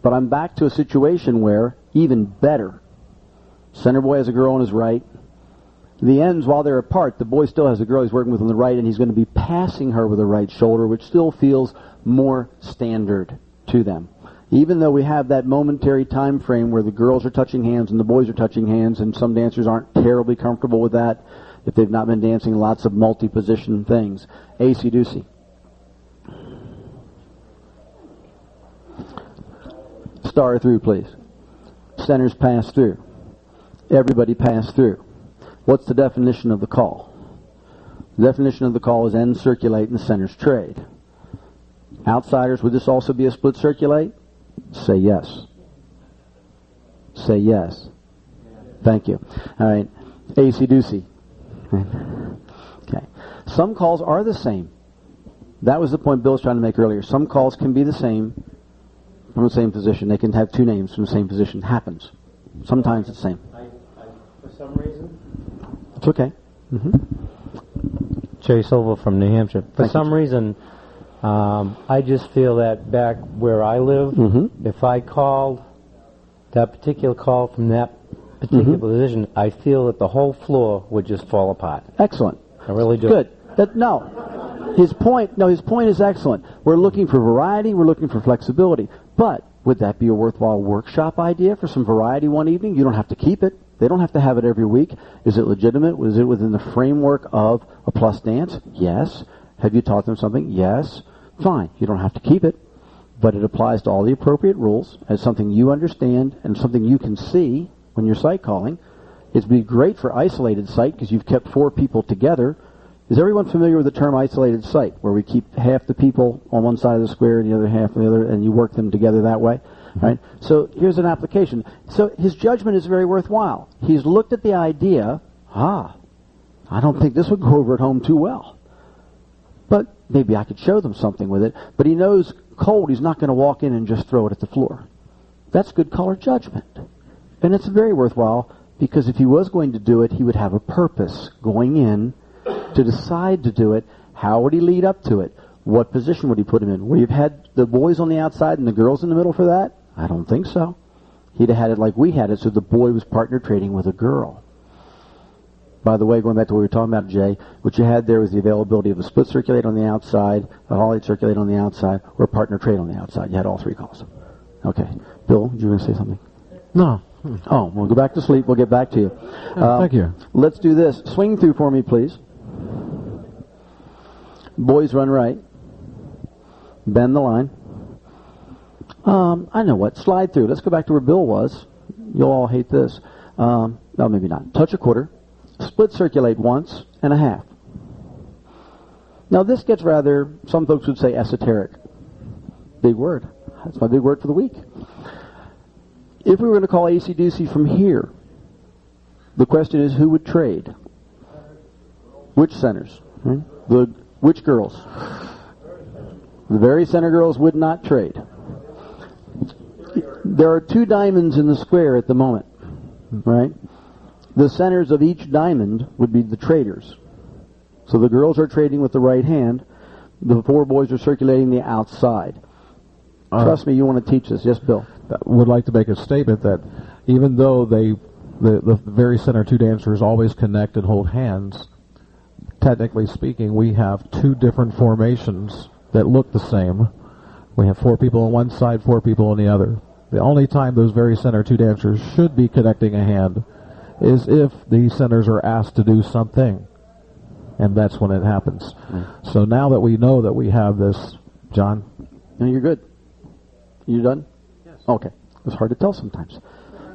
B: but I'm back to a situation where, even better, center boy has a girl on his right. The ends, while they're apart, the boy still has a girl he's working with on the right, and he's going to be passing her with the right shoulder, which still feels more standard to them. Even though we have that momentary time frame where the girls are touching hands and the boys are touching hands, and some dancers aren't terribly comfortable with that if they've not been dancing lots of multi-position things. AC-DC. Star through, please. Centers pass through. Everybody pass through. What's the definition of the call? The definition of the call is ends circulate and centers trade. Outsiders, would this also be a split circulate? Say yes. Say yes. Thank you. All right. AC-DC. Okay. Some calls are the same. That was the point Bill was trying to make earlier. Some calls can be the same from the same position. They can have 2 names from the same position. Happens. Sometimes it's the same.
E: For some reason.
B: It's okay.
E: Jay Silva from New Hampshire. For some reason, I just feel that back where I live, if I called that particular call from that particular position, I feel that the whole floor would just fall apart.
B: Excellent.
E: I really do.
B: Good. His point is excellent. We're looking for variety. We're looking for flexibility. But would that be a worthwhile workshop idea for some variety one evening? You don't have to keep it. They don't have to have it every week. Is it legitimate? Was it within the framework of a plus dance? Yes. Have you taught them something? Yes. Fine. You don't have to keep it. But it applies to all the appropriate rules as something you understand and something you can see when you're sight calling. It'd be great for isolated sight because you've kept 4 people together. Is everyone familiar with the term isolated sight, where we keep half the people on one side of the square and the other half on the other, and you work them together that way? Right? So here's an application. So his judgment is very worthwhile. He's looked at the idea, I don't think this would go over at home too well. But maybe I could show them something with it. But he knows cold, he's not going to walk in and just throw it at the floor. That's good color judgment. And it's very worthwhile because if he was going to do it, he would have a purpose going in to decide to do it. How would he lead up to it? What position would he put him in? Would he have had the boys on the outside and the girls in the middle for that? I don't think so. He'd have had it like we had it, so the boy was partner trading with a girl. By the way, going back to what we were talking about, Jay, what you had there was the availability of a split circulate on the outside, a holly circulate on the outside, or a partner trade on the outside. You had all 3 calls. Okay. Bill, did you want to say something?
C: No.
B: Oh, we'll go back to sleep. We'll get back to you.
C: Thank you.
B: Let's do this. Swing through for me, please. Boys run right. Bend the line. I know what. Slide through. Let's go back to where Bill was. you'll all hate this. No, maybe not. Touch a quarter. Split circulate once and a half. Now this gets rather, some folks would say esoteric. Big word. That's my big word for the week. If we were going to call AC/DC from here, the question is who would trade? Which centers? Right? Which girls? The very center girls would not trade. There are 2 diamonds in the square at the moment, right? The centers of each diamond would be the traders. So the girls are trading with the right hand. The 4 boys are circulating the outside. Trust me, you want to teach this. Yes, Bill?
C: I would like to make a statement that even though the very center 2 dancers always connect and hold hands, technically speaking, we have 2 different formations that look the same. We have 4 people on one side, 4 people on the other. The only time those very center 2 dancers should be connecting a hand is if the centers are asked to do something, and that's when it happens. So now that we know that we have this, John?
B: No, you're good. You done? Yes. Okay. It's hard to tell sometimes.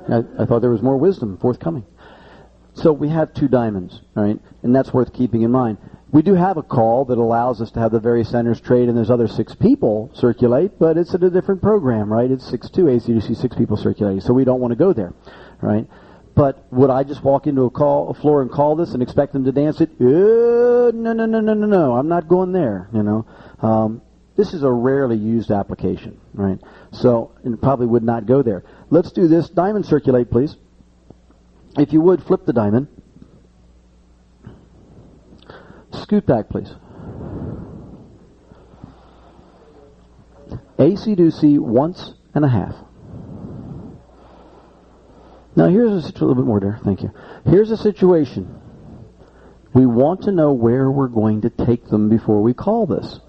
B: I thought there was more wisdom forthcoming. So we have 2 diamonds, right? And that's worth keeping in mind. We do have a call that allows us to have the very centers trade and there's other 6 people circulate, but it's at a different program, right? It's 6-2 AC/DC, 6 people circulating, so we don't want to go there, right? But would I just walk into a floor and call this and expect them to dance it? No. I'm not going there, you know. This is a rarely used application, right? So it probably would not go there. Let's do this. Diamond circulate, please. If you would, flip the diamond. Scoot back, please. AC/DC once and a half. Now here's a little bit more there. Thank you. Here's a situation. We want to know where we're going to take them before we call this.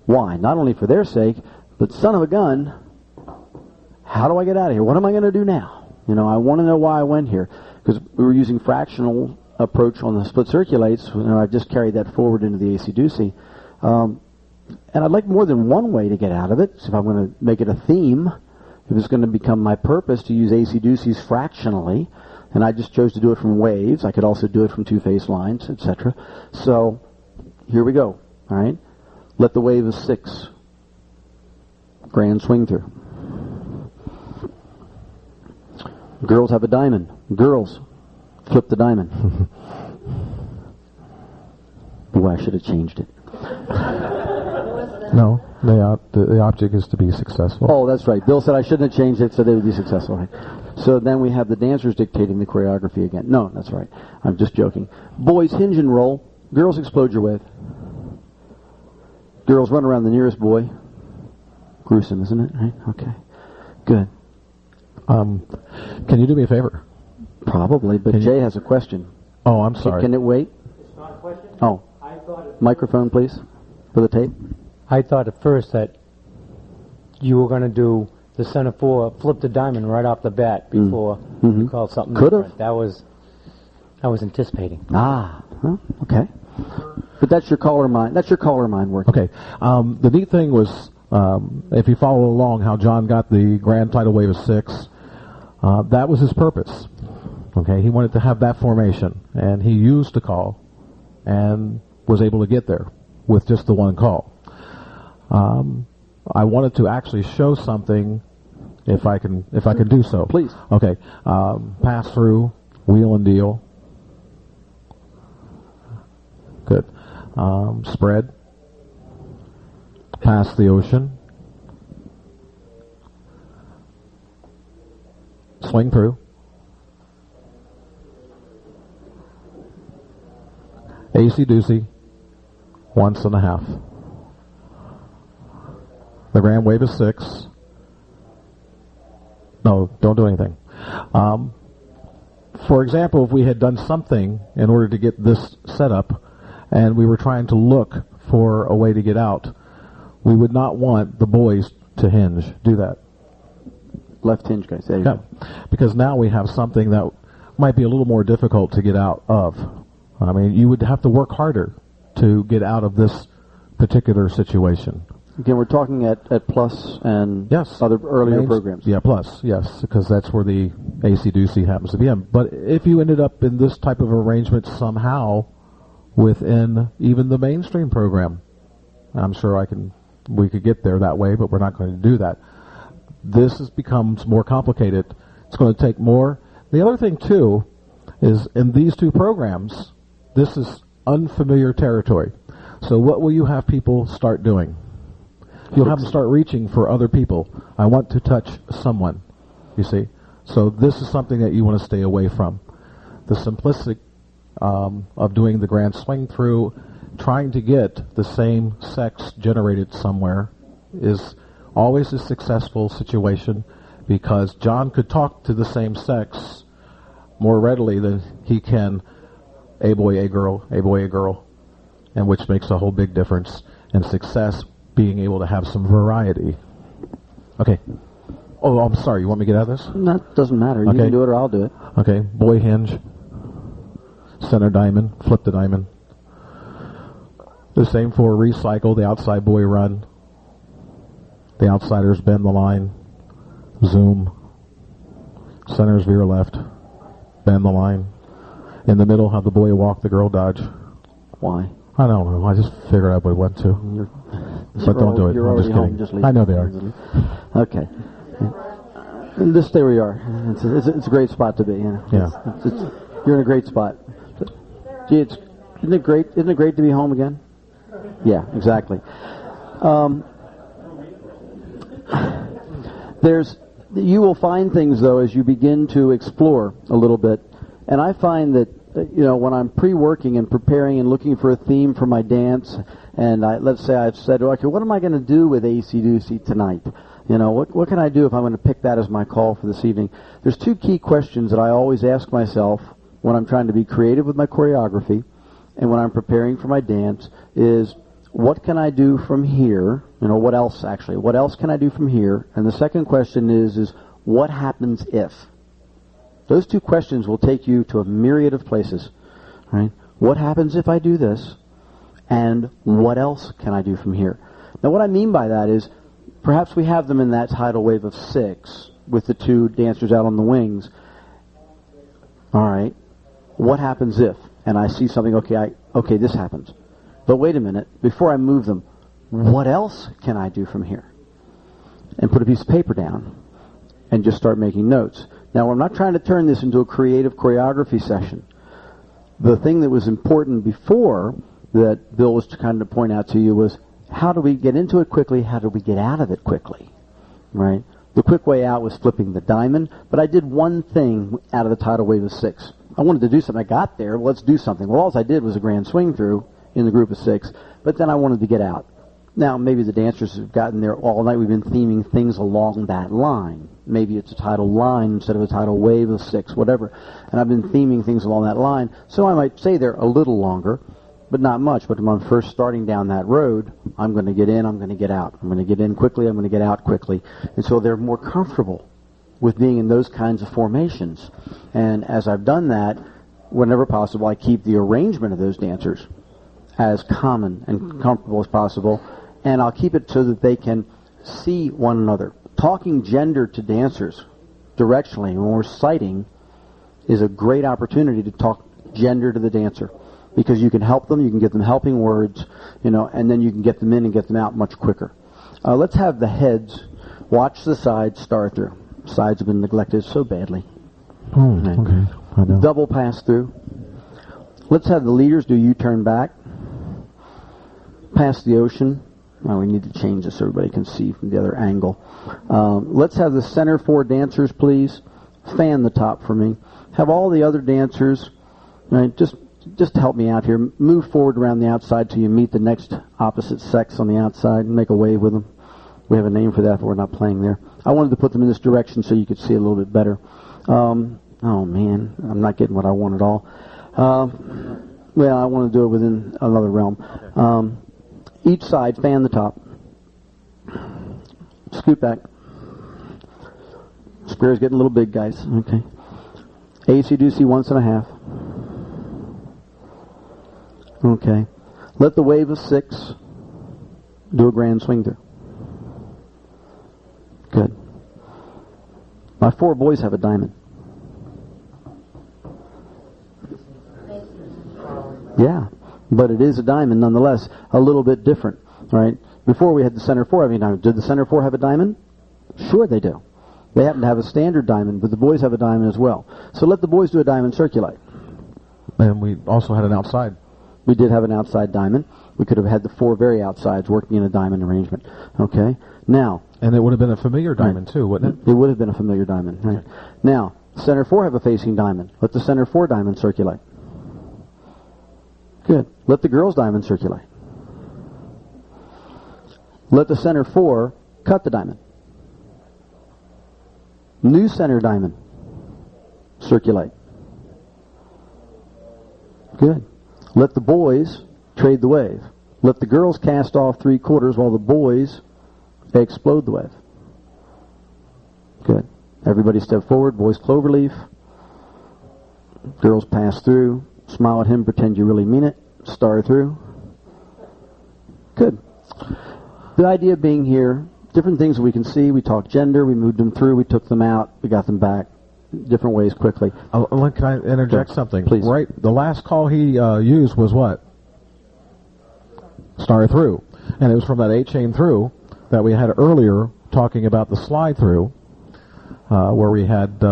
B: Why? Not only for their sake, but son of a gun, how do I get out of here? What am I going to do now? You know, I want to know why I went here. Because we were using fractional approach on the split circulates. You know, I've just carried that forward into the AC/DC. And I'd like more than one way to get out of it. So if I'm going to make it a theme, if it's going to become my purpose to use AC/DCs fractionally, and I just chose to do it from waves, I could also do it from 2-phase lines, etc. So here we go. All right. Let the wave of 6 grand swing through. Girls have a diamond. Girls, flip the diamond. Boy, I should have changed it.
C: No, the object is to be successful.
B: Oh, that's right. Bill said I shouldn't have changed it so they would be successful. Right? So then we have the dancers dictating the choreography again. No, that's right. I'm just joking. Boys, hinge and roll. Girls, explode your wave. Girls, run around the nearest boy. Gruesome, isn't it? Right? Okay. Good.
C: Can you do me a favor?
B: Probably, but Jay has a question.
C: Oh, I'm sorry.
B: Can it wait?
E: It's not a question.
B: Oh. Microphone, please, for the tape.
E: I thought at first that you were going to do the center 4, flip the diamond right off the bat before you called something different. That was I was anticipating.
B: Ah, okay. But that's your caller mind. That's your caller mind working.
C: Okay. The neat thing was, if you follow along, how John got the grand tidal wave of 6. That was his purpose. Okay, he wanted to have that formation, and he used the call, and was able to get there with just the one call. I wanted to actually show something, if I can do so.
B: Please.
C: Okay. Pass through, wheel and deal. Good. Spread. Pass the ocean. Swing through. AC/DC, once and a half. The grand wave is 6. No, don't do anything. For example, if we had done something in order to get this set up, and we were trying to look for a way to get out, we would not want the boys to hinge. Do that.
B: Left hinge, guys. There you go.
C: Because now we have something that might be a little more difficult to get out of. I mean, you would have to work harder to get out of this particular situation.
B: Again, we're talking at Plus and
C: Yes.
B: other earlier programs.
C: Yeah, Plus, yes, because that's where the AC/DC happens to be in. But if you ended up in this type of arrangement somehow within even the mainstream program, I'm sure we could get there that way, but we're not going to do that. This becomes more complicated. It's going to take more. The other thing, too, is in these two programs, this is unfamiliar territory. So what will you have people start doing? You'll have them start reaching for other people. I want to touch someone, you see. So this is something that you want to stay away from. The simplicity of doing the grand swing through, trying to get the same sex generated somewhere is always a successful situation, because John could talk to the same sex more readily than he can a boy, a girl, and which makes a whole big difference in success, being able to have some variety. Okay. Oh, I'm sorry. You want me to get out of this?
B: That doesn't matter. You
C: Okay.
B: can do it or I'll do it.
C: Okay. Boy hinge. Center diamond. Flip the diamond. The same for recycle. The outside boy run. The outsiders bend the line. Zoom. Centers veer left. Bend the line. In the middle, have the boy walk, the girl dodge.
B: Why?
C: I don't know. I just figured I would want to. But don't do it.
B: You're
C: I'm
B: already
C: just
B: home.
C: kidding.
B: Just leave.
C: I know they are.
B: Okay. And just stay where you are. It's a great spot to be. You know?
C: Yeah.
B: You're in a great spot. Gee, isn't it great? Isn't it great to be home again? Yeah, exactly. You will find things, though, as you begin to explore a little bit. And I find that, when I'm pre-working and preparing and looking for a theme for my dance, and let's say I've said, okay, what am I going to do with AC/DC tonight? What can I do if I'm going to pick that as my call for this evening? There's two key questions that I always ask myself when I'm trying to be creative with my choreography and when I'm preparing for my dance is, what can I do from here? What else can I do from here? And the second question is what happens if? Those two questions will take you to a myriad of places, right? What happens if I do this? And what else can I do from here? Now, what I mean by that is, perhaps we have them in that tidal wave of 6 with the two dancers out on the wings. All right, what happens if? And I see something, okay, this happens. But wait a minute, before I move them, what else can I do from here? And put a piece of paper down and just start making notes. Now, I'm not trying to turn this into a creative choreography session. The thing that was important before that Bill was trying to point out to you was, how do we get into it quickly? How do we get out of it quickly? Right? The quick way out was flipping the diamond, but I did one thing out of the tidal wave of 6. I wanted to do something. I got there. Well, let's do something. Well, all I did was a grand swing through in the group of 6, but then I wanted to get out. Now, maybe the dancers have gotten there all night. We've been theming things along that line. Maybe it's a tidal line instead of a tidal wave of 6, whatever. And I've been theming things along that line, so I might stay there a little longer, but not much. But when I'm first starting down that road, I'm going to get in, I'm going to get out. I'm going to get in quickly, I'm going to get out quickly. And so they're more comfortable with being in those kinds of formations. And as I've done that, whenever possible, I keep the arrangement of those dancers as common and comfortable as possible, and I'll keep it so that they can see one another. Talking gender to dancers directionally when we're sighting is a great opportunity to talk gender to the dancer, because you can help them, you can give them helping words, and then you can get them in and get them out much quicker. Let's have the heads watch the sides star through. Sides have been neglected so badly.
C: Oh, okay. I know.
B: Double pass through. Let's have the leaders do U-turn back. Past the ocean. Well, we need to change this so everybody can see from the other angle. Let's have the center 4 dancers, please. Fan the top for me. Have all the other dancers, right, just help me out here. Move forward around the outside till you meet the next opposite sex on the outside and make a wave with them. We have a name for that, but we're not playing there. I wanted to put them in this direction so you could see a little bit better. Oh, man, I'm not getting what I want at all. Well, I want to do it within another realm. Each side, fan the top. Scoot back. Square's getting a little big, guys. Okay. AC/DC 1.5. Okay. Let the wave of 6 Do a grand swing through. Good. My 4 boys have a diamond. Yeah, but it is a diamond nonetheless, a little bit different, right? Before we had the center 4 having a diamond. Did the center 4 have a diamond? Sure they do. They happen to have a standard diamond, but the boys have a diamond as well. So let the boys do a diamond circulate.
C: And we also had an outside.
B: We did have an outside diamond. We could have had the 4 very outsides working in a diamond arrangement. Okay? Now.
C: And it would have been a familiar diamond too, wouldn't it?
B: It would have been a familiar diamond. Right? Now, center 4 have a facing diamond. Let the center 4 diamond circulate. Good. Let the girls' diamond circulate. Let the center 4 cut the diamond. New center diamond. Circulate. Good. Let the boys trade the wave. Let the girls cast off 3/4 while the boys explode the wave. Good. Everybody step forward. Boys cloverleaf. Girls pass through. Smile at him. Pretend you really mean it. Star through. Good. The idea being here, different things that we can see. We talked gender. We moved them through. We took them out. We got them back. Different ways quickly.
C: Can I interject something?
B: Please.
C: Right. The last call he used was what? Star through. And it was from that 8-chain through that we had earlier talking about the slide through, where we had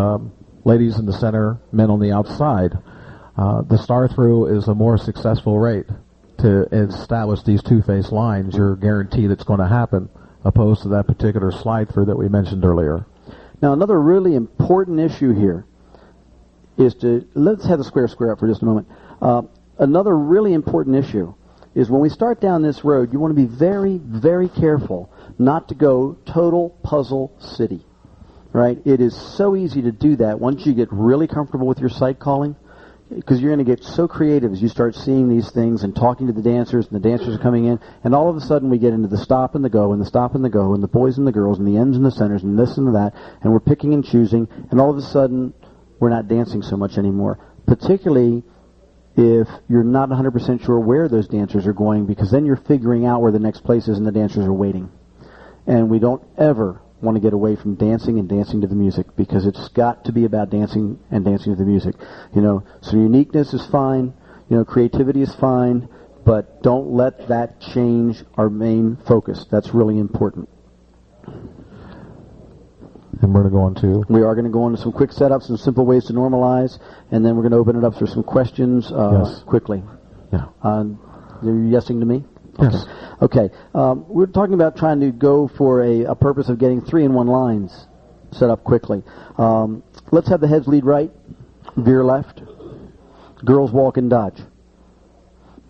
C: ladies in the center, men on the outside. The star through is a more successful rate to establish these two-face lines. You're guaranteed it's going to happen, opposed to that particular slide through that we mentioned earlier.
B: Now, another really important issue here is let's have the square up for just a moment. Another really important issue is when we start down this road, you want to be very, very careful not to go total puzzle city, right? It is so easy to do that once you get really comfortable with your sight calling, because you're going to get so creative as you start seeing these things and talking to the dancers, and the dancers are coming in, and all of a sudden we get into the stop and the go, and the stop and the go, and the boys and the girls, and the ends and the centers, and this and that, and we're picking and choosing, and all of a sudden we're not dancing so much anymore, particularly if you're not 100% sure where those dancers are going, because then you're figuring out where the next place is and the dancers are waiting. And we don't ever want to get away from dancing and dancing to the music, because it's got to be about dancing and dancing to the music. So uniqueness is fine, creativity is fine, but don't let that change our main focus. That's really important.
C: And we're going to go on to...
B: We are going to go on to some quick setups and simple ways to normalize, and then we're going to open it up for some questions quickly.
C: Yeah.
B: You're yesing to me?
C: Yes.
B: Okay. We're talking about trying to go for a purpose of getting 3-in-1 lines set up quickly. Let's have the heads lead right, veer left, girls walk and dodge.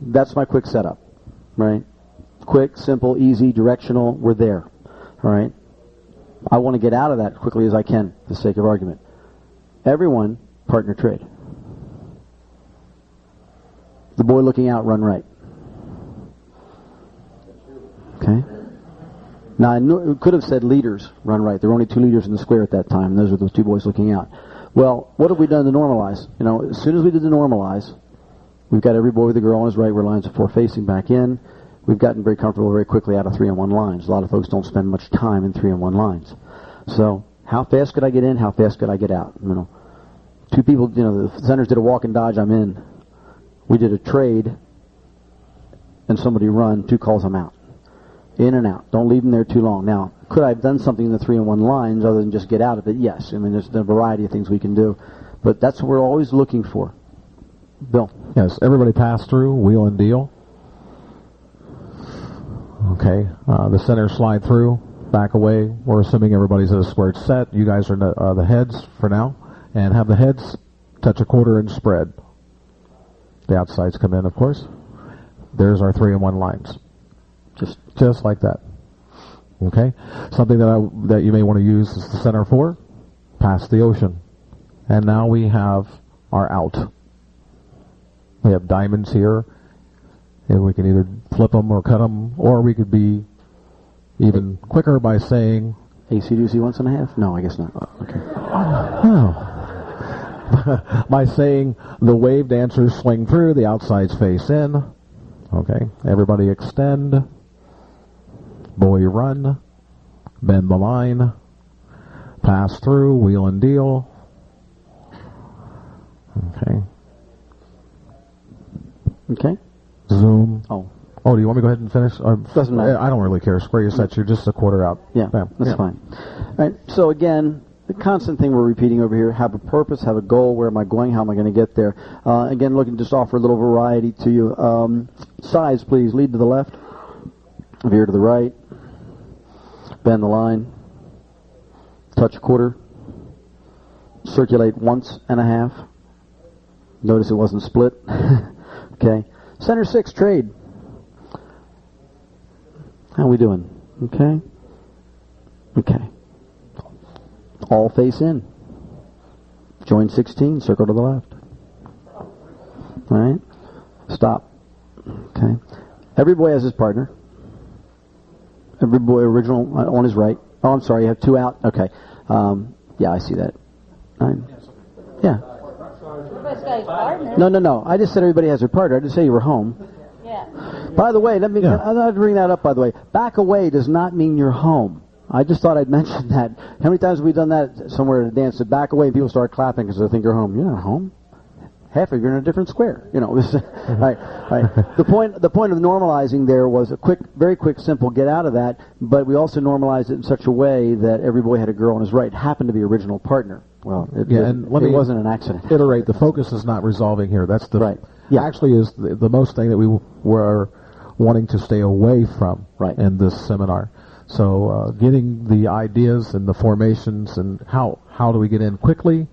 B: That's my quick setup, right? Quick, simple, easy, directional, we're there, all right? I want to get out of that quickly as I can, for the sake of argument. Everyone, partner trade. The boy looking out, run right. Okay. Now, I could have said leaders run right. There were only 2 leaders in the square at that time, and those were the 2 boys looking out. Well, what have we done to normalize? As soon as we did the normalize, we've got every boy with a girl on his right where lines of 4 facing back in. We've gotten very comfortable very quickly out of 3-in-1 lines. A lot of folks don't spend much time in 3-in-1 lines. So, how fast could I get in? How fast could I get out? 2 people, the centers did a walk and dodge, I'm in. We did a trade, and somebody run, 2 calls, I'm out. In and out. Don't leave them there too long. Now, could I have done something in the 3-in-1 lines other than just get out of it? Yes. There's a variety of things we can do. But that's what we're always looking for. Bill.
C: Yes, everybody pass through, wheel and deal. Okay, the center slide through, back away. We're assuming everybody's at a squared set. You guys are the heads for now. And have the heads touch a quarter and spread. The outsides come in, of course. There's our 3-in-1 lines. Just like that. Okay? Something that you may want to use is the center 4, past the ocean. And now we have our out. We have diamonds here. And we can either flip them or cut them, or we could be even quicker by saying...
B: AC/DC 1.5? No, I guess not. Okay.
C: Oh. By saying the wave dancers swing through, the outsides face in. Okay. Everybody extend. boy run, bend the line, pass through, wheel and deal. Okay.
B: Okay.
C: Zoom.
B: Oh.
C: Oh, do you want me to go ahead and finish?
B: Doesn't matter.
C: I don't really care. Square your sets. You're just a quarter out.
B: Yeah,
C: Bam.
B: that's fine. All right. So again, the constant thing we're repeating over here: have a purpose, have a goal. Where am I going? How am I going to get there? Again, looking to just offer a little variety to you. Size, please. Lead to the left. Veer to the right. Bend the line. Touch a quarter. Circulate once and a half. Notice it wasn't split. Okay. Center 6, trade. How we doing? Okay. Okay. All face in. Join 16, circle to the left. All right. Stop. Okay. Every boy has his partner. Every boy original on his right. Oh, I'm sorry. You have 2 out. Okay. Yeah, I see that. Yeah.
H: Everybody's got his partner.
B: No. I just said everybody has their partner. I didn't say you were home.
H: Yeah.
B: By the way, I'd like to bring that up, by the way. Back away does not mean you're home. I just thought I'd mention that. How many times have we done that somewhere at a dance? That back away and people start clapping because they think you're home. You're not home. Half of you're in a different square. You know. Right. The point of normalizing there was a very quick, simple get out of that. But we also normalized it in such a way that every boy had a girl on his right. Happened to be original partner. Well, it wasn't an accident.
C: Iterate. The focus is not resolving here. That's the
B: right. Yeah.
C: Actually, is the most thing that we were wanting to stay away from in this seminar. So getting the ideas and the formations and how do we get in quickly,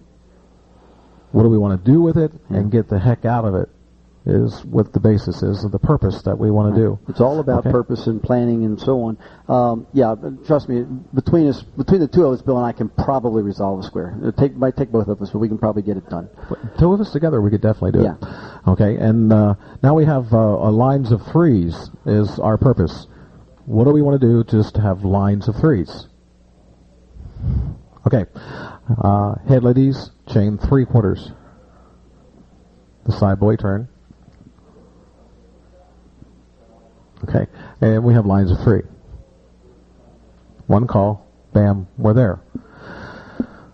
C: what do we want to do with it, and get the heck out of it is what the basis is of the purpose that we want to do.
B: It's all about purpose and planning and so on. Yeah, trust me, between the two of us, Bill and I can probably resolve a square. It might take both of us, but we can probably get it done.
C: Two of us together, we could definitely do it. Okay, and now we have lines of threes is our purpose. What do we want to do just to have lines of threes? Okay, head ladies, chain 3/4. The side boy turn. Okay, and we have lines of 3. One call, bam, we're there.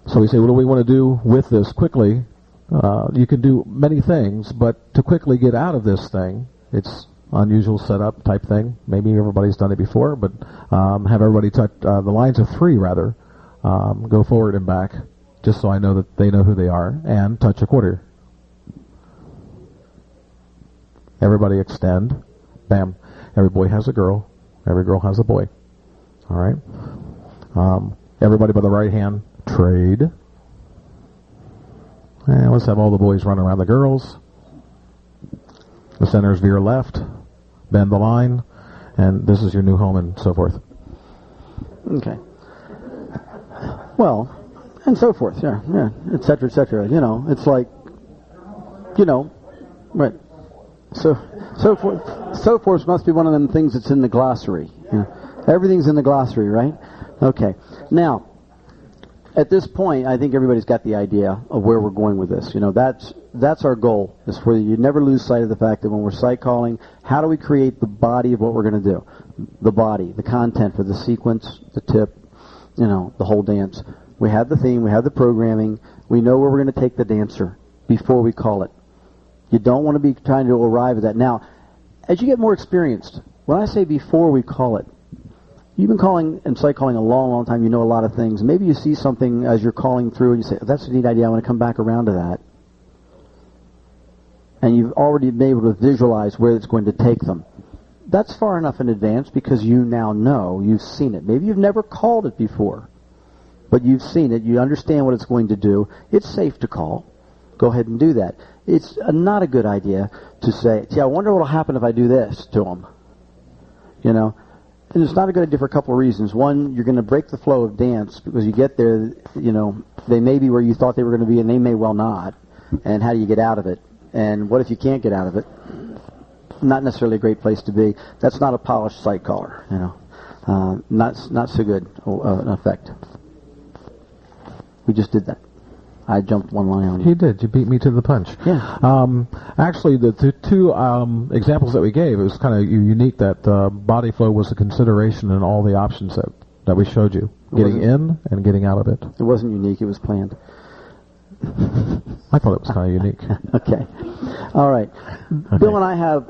C: So we say, what do we want to do with this quickly? You can do many things, but to quickly get out of this thing, it's unusual setup type thing. Maybe everybody's done it before, but have everybody touch the lines of 3 rather. Go forward and back, just so I know that they know who they are, and touch a quarter. Everybody extend, bam. Every boy has a girl. Every girl has a boy. All right. Everybody by the right hand, trade. And let's have all the boys run around the girls. The centers veer left, bend the line, and this is your new home and so forth.
B: Okay. Well, and so forth, yeah, et cetera, et cetera. You know, it's like, right. So forth must be one of them things that's in the glossary. Yeah. Everything's in the glossary, right? Okay. Now, at this point, I think everybody's got the idea of where we're going with this. That's our goal, is for you never lose sight of the fact that when we're site calling, how do we create the body of what we're going to do? The body, the content for the sequence, the tip, the whole dance. We have the theme, we have the programming, we know where we're going to take the dancer before we call it. You don't want to be trying to arrive at that. Now, as you get more experienced, when I say before we call it, you've been calling and site calling a long, long time. You know a lot of things. Maybe you see something as you're calling through and you say, that's a neat idea. I want to come back around to that. And you've already been able to visualize where it's going to take them. That's far enough in advance because you now know. You've seen it. Maybe you've never called it before, but you've seen it. You understand what it's going to do. It's safe to call. Go ahead and do that. It's not a good idea to say, I wonder what will happen if I do this to them. And it's not a good idea for a couple of reasons. One, you're going to break the flow of dance because you get there, they may be where you thought they were going to be and they may well not. And how do you get out of it? And what if you can't get out of it? Not necessarily a great place to be. That's not a polished site caller, Not so good an effect. We just did that. I jumped one line on you.
C: He did. You beat me to the punch.
B: Yeah.
C: Actually, the two examples that we gave, it was kind of unique that body flow was a consideration in all the options that we showed you. Getting in and getting out of it.
B: It wasn't unique. It was planned.
C: I thought it was kind of unique.
B: Okay. All right. Okay. Bill and I have,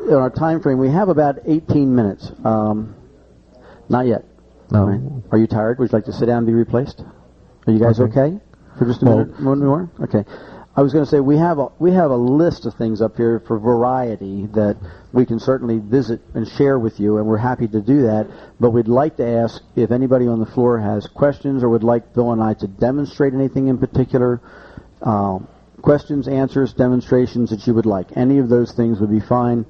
B: in our time frame, we have about 18 minutes. Not yet.
C: No.
B: Right. Are you tired? Would you like to sit down and be replaced? Are you guys okay? For just a minute, one more? Okay. I was going to say we have a list of things up here for variety that we can certainly visit and share with you, and we're happy to do that. But we'd like to ask if anybody on the floor has questions or would like Bill and I to demonstrate anything in particular. Questions, answers, demonstrations that you would like. Any of those things would be fine.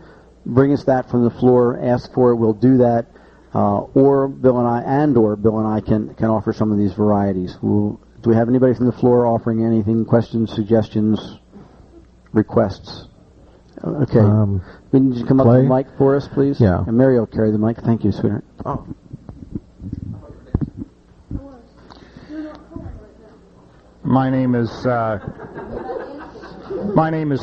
B: Bring us that from the floor. Ask for it. We'll do that. Or Bill and I can offer some of these varieties. Do we have anybody from the floor offering anything? Questions, suggestions, requests? Okay. Can you come up to the mic for us, please?
C: Yeah.
B: And Mary will carry the mic. Thank you, sweetheart.
C: Oh.
I: My name is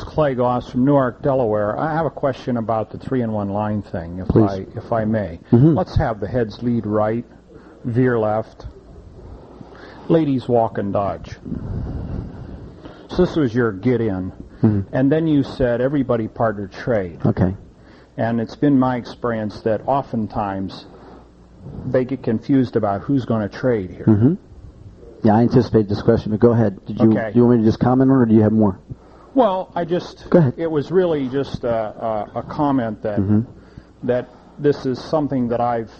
I: Clay Goss from Newark, Delaware. I have a question about the 3-in-1 line thing, if I may.
B: Mm-hmm.
I: Let's have the heads lead right, veer left. Ladies walk and dodge. So this was your get in.
B: Mm-hmm.
I: And then you said everybody partner trade.
B: Okay.
I: And it's been my experience that oftentimes they get confused about who's going to trade here.
B: Mm-hmm. Yeah, I anticipate this question, but go ahead. Do you want me to just comment on it, or do you have more?
I: Well,
B: Go ahead.
I: It was really just a comment that that this is something that I've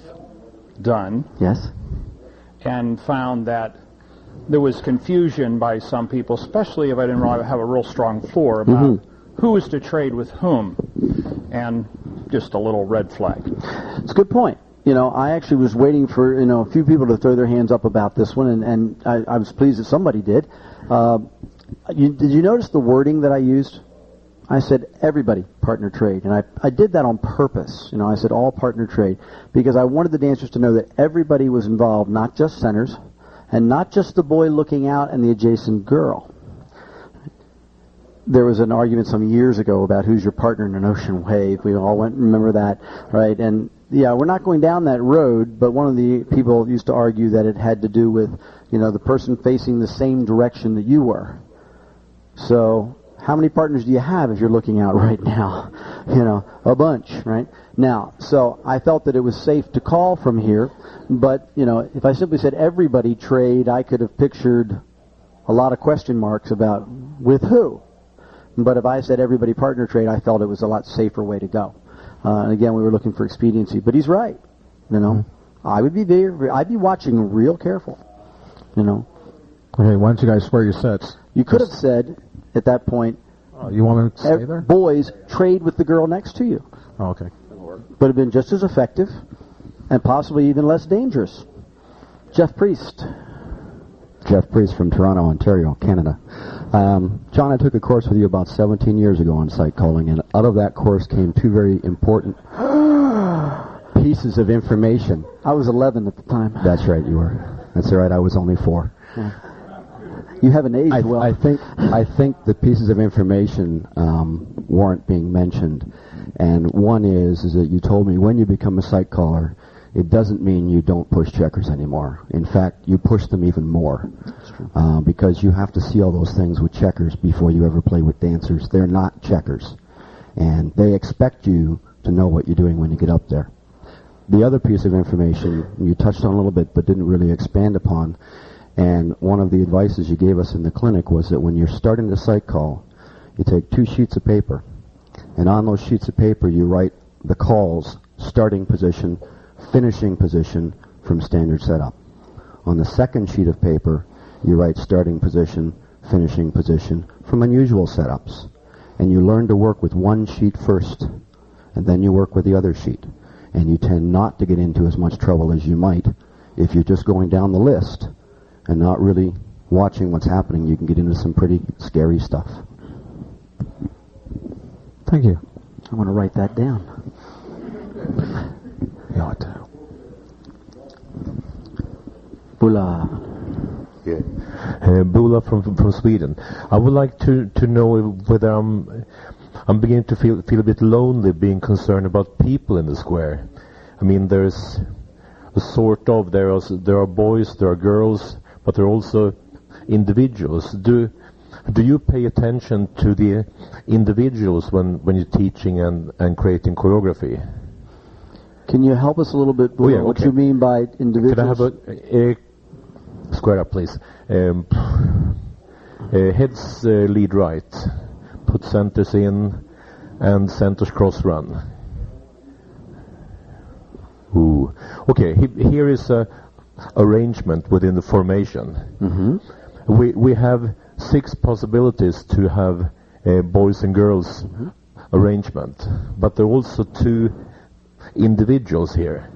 I: done.
B: Yes.
I: And found that there was confusion by some people, especially if I didn't have a real strong floor about who was to trade with whom, and just a little red flag.
B: It's a good point. I actually was waiting for a few people to throw their hands up about this one, and I was pleased that somebody did. Did you notice the wording that I used? I said everybody partner trade, and I did that on purpose. I said all partner trade because I wanted the dancers to know that everybody was involved, not just centers, and not just the boy looking out and the adjacent girl. There was an argument some years ago about who's your partner in an ocean wave. We all remember that, right? And yeah, we're not going down that road, but one of the people used to argue that it had to do with, the person facing the same direction that you were. So how many partners do you have if you're looking out right now? A bunch, right? Now, so I felt that it was safe to call from here, but, if I simply said everybody trade, I could have pictured a lot of question marks about with who. But if I said everybody partner trade, I felt it was a lot safer way to go. And again, we were looking for expediency. But he's right. I'd be watching real careful.
C: Okay, why don't you guys swear your sets?
B: You could have said at that point,
C: you want me to stay there?
B: Boys, trade with the girl next to you.
C: Oh, okay.
B: But have been just as effective and possibly even less dangerous. Jeff Priest.
G: Jeff Priest from Toronto, Ontario, Canada. John, I took a course with you about 17 years ago on site calling, and out of that course came two very important pieces of information.
B: I was 11 at the time.
G: That's right, you were. That's all right, I was only 4.
B: Yeah. You haven't aged well.
G: I think the pieces of information weren't being mentioned, and one is that you told me when you become a site caller, it doesn't mean you don't push checkers anymore. In fact, you push them even more.
B: That's true.
G: Because you have to see all those things with checkers before you ever play with dancers. They're not checkers. And they expect you to know what you're doing when you get up there. The other piece of information you touched on a little bit but didn't really expand upon, and one of the advices you gave us in the clinic was that when you're starting the site call, you take 2 sheets of paper, and on those sheets of paper you write the calls, starting position, finishing position from standard setup. On the second sheet of paper, you write starting position, finishing position from unusual setups. And you learn to work with one sheet first, and then you work with the other sheet. And you tend not to get into as much trouble as you might if you're just going down the list and not really watching what's happening. You can get into some pretty scary stuff.
C: Thank you.
B: I want to write that down.
C: You ought to.
B: Bula.
J: Yeah. Bula from Sweden. I would like to know whether I'm beginning to feel a bit lonely being concerned about people in the square. I mean, there's a sort of, there are boys, there are girls, but there are also individuals. Do you pay attention to the individuals when you're teaching and creating choreography?
G: Can you help us a little bit, Bula, what you mean by individuals?
J: Could I have a square up, please? Heads lead right, put centers in, and centers cross run. Ooh. Okay, here is a arrangement within the formation.
G: Mm-hmm.
J: We have 6 possibilities to have a boys and girls arrangement, but there are also 2 individuals here.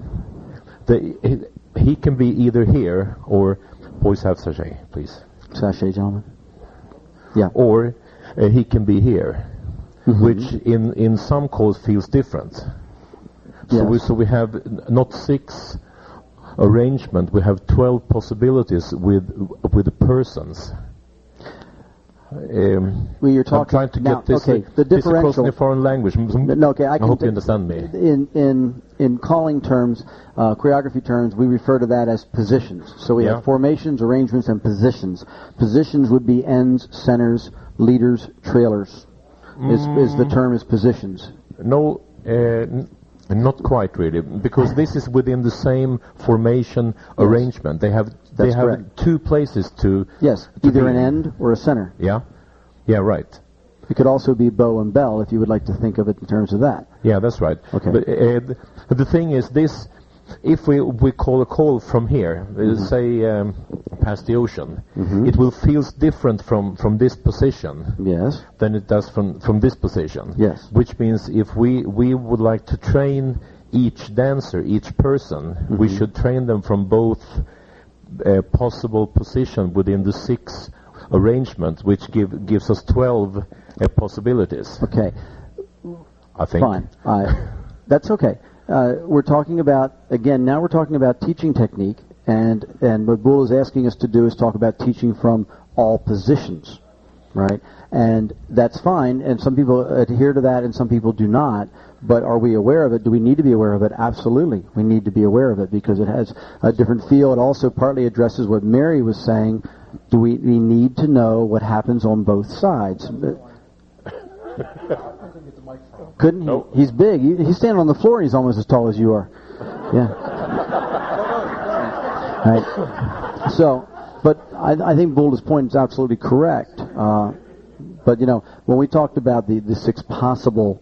J: He can be either here, or boys have sachet, please.
G: Sachet, gentlemen. Yeah.
J: Or he can be here, which in some calls feels different.
G: Yes.
J: So we have not 6 arrangement, we have 12 possibilities with the persons.
G: Well, you're talking
J: I'm trying to
G: now,
J: get this,
G: okay, the
J: this across
G: differential
J: in a foreign language.
G: No, okay, I
J: hope you understand me.
G: In calling terms, choreography terms, we refer to that as positions. So we have formations, arrangements, and positions. Positions would be ends, centers, leaders, trailers. Is the term is positions?
J: No, not quite really, because this is within the same formation arrangement. They have
G: correct.
J: 2 places to
G: either
J: be.
G: an end or a center.
J: Yeah, right.
G: It could also be bow and bell if you would like to think of it in terms of that.
J: Yeah, that's right.
G: Okay.
J: But the thing is, this, if we call a call from here, say past the ocean, it will feel different from this position.
G: Yes.
J: Than it does from this position.
G: Yes.
J: Which means if we would like to train each dancer, each person, we should train them from both possible position within the 6 arrangement, which gives us 12 possibilities.
G: Okay.
J: I think.
G: Fine. That's okay. We're talking about, again, now we're talking about teaching technique, and what Bull is asking us to do is talk about teaching from all positions, right? And that's fine, and some people adhere to that and some people do not, but are we aware of it? Do we need to be aware of it? Absolutely. We need to be aware of it because it has a different feel. It also partly addresses what Mary was saying. Do we need to know what happens on both sides? Couldn't he?
J: Nope.
G: He's big. He's standing on the floor. He's almost as tall as you are. Yeah. Right. So, but I think Boulder's point is absolutely correct. But when we talked about the 6 possible,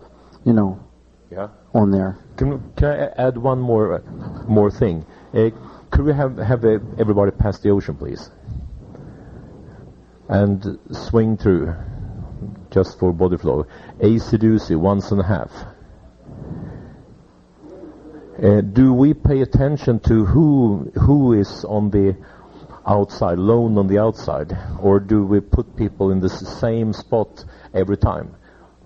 G: on there.
J: Can I add one more thing? Could we have everybody pass the ocean, please? And swing through, just for body flow. AC-doozy, 1.5. Do we pay attention to who is on the outside, lone on the outside, or do we put people in the same spot every time?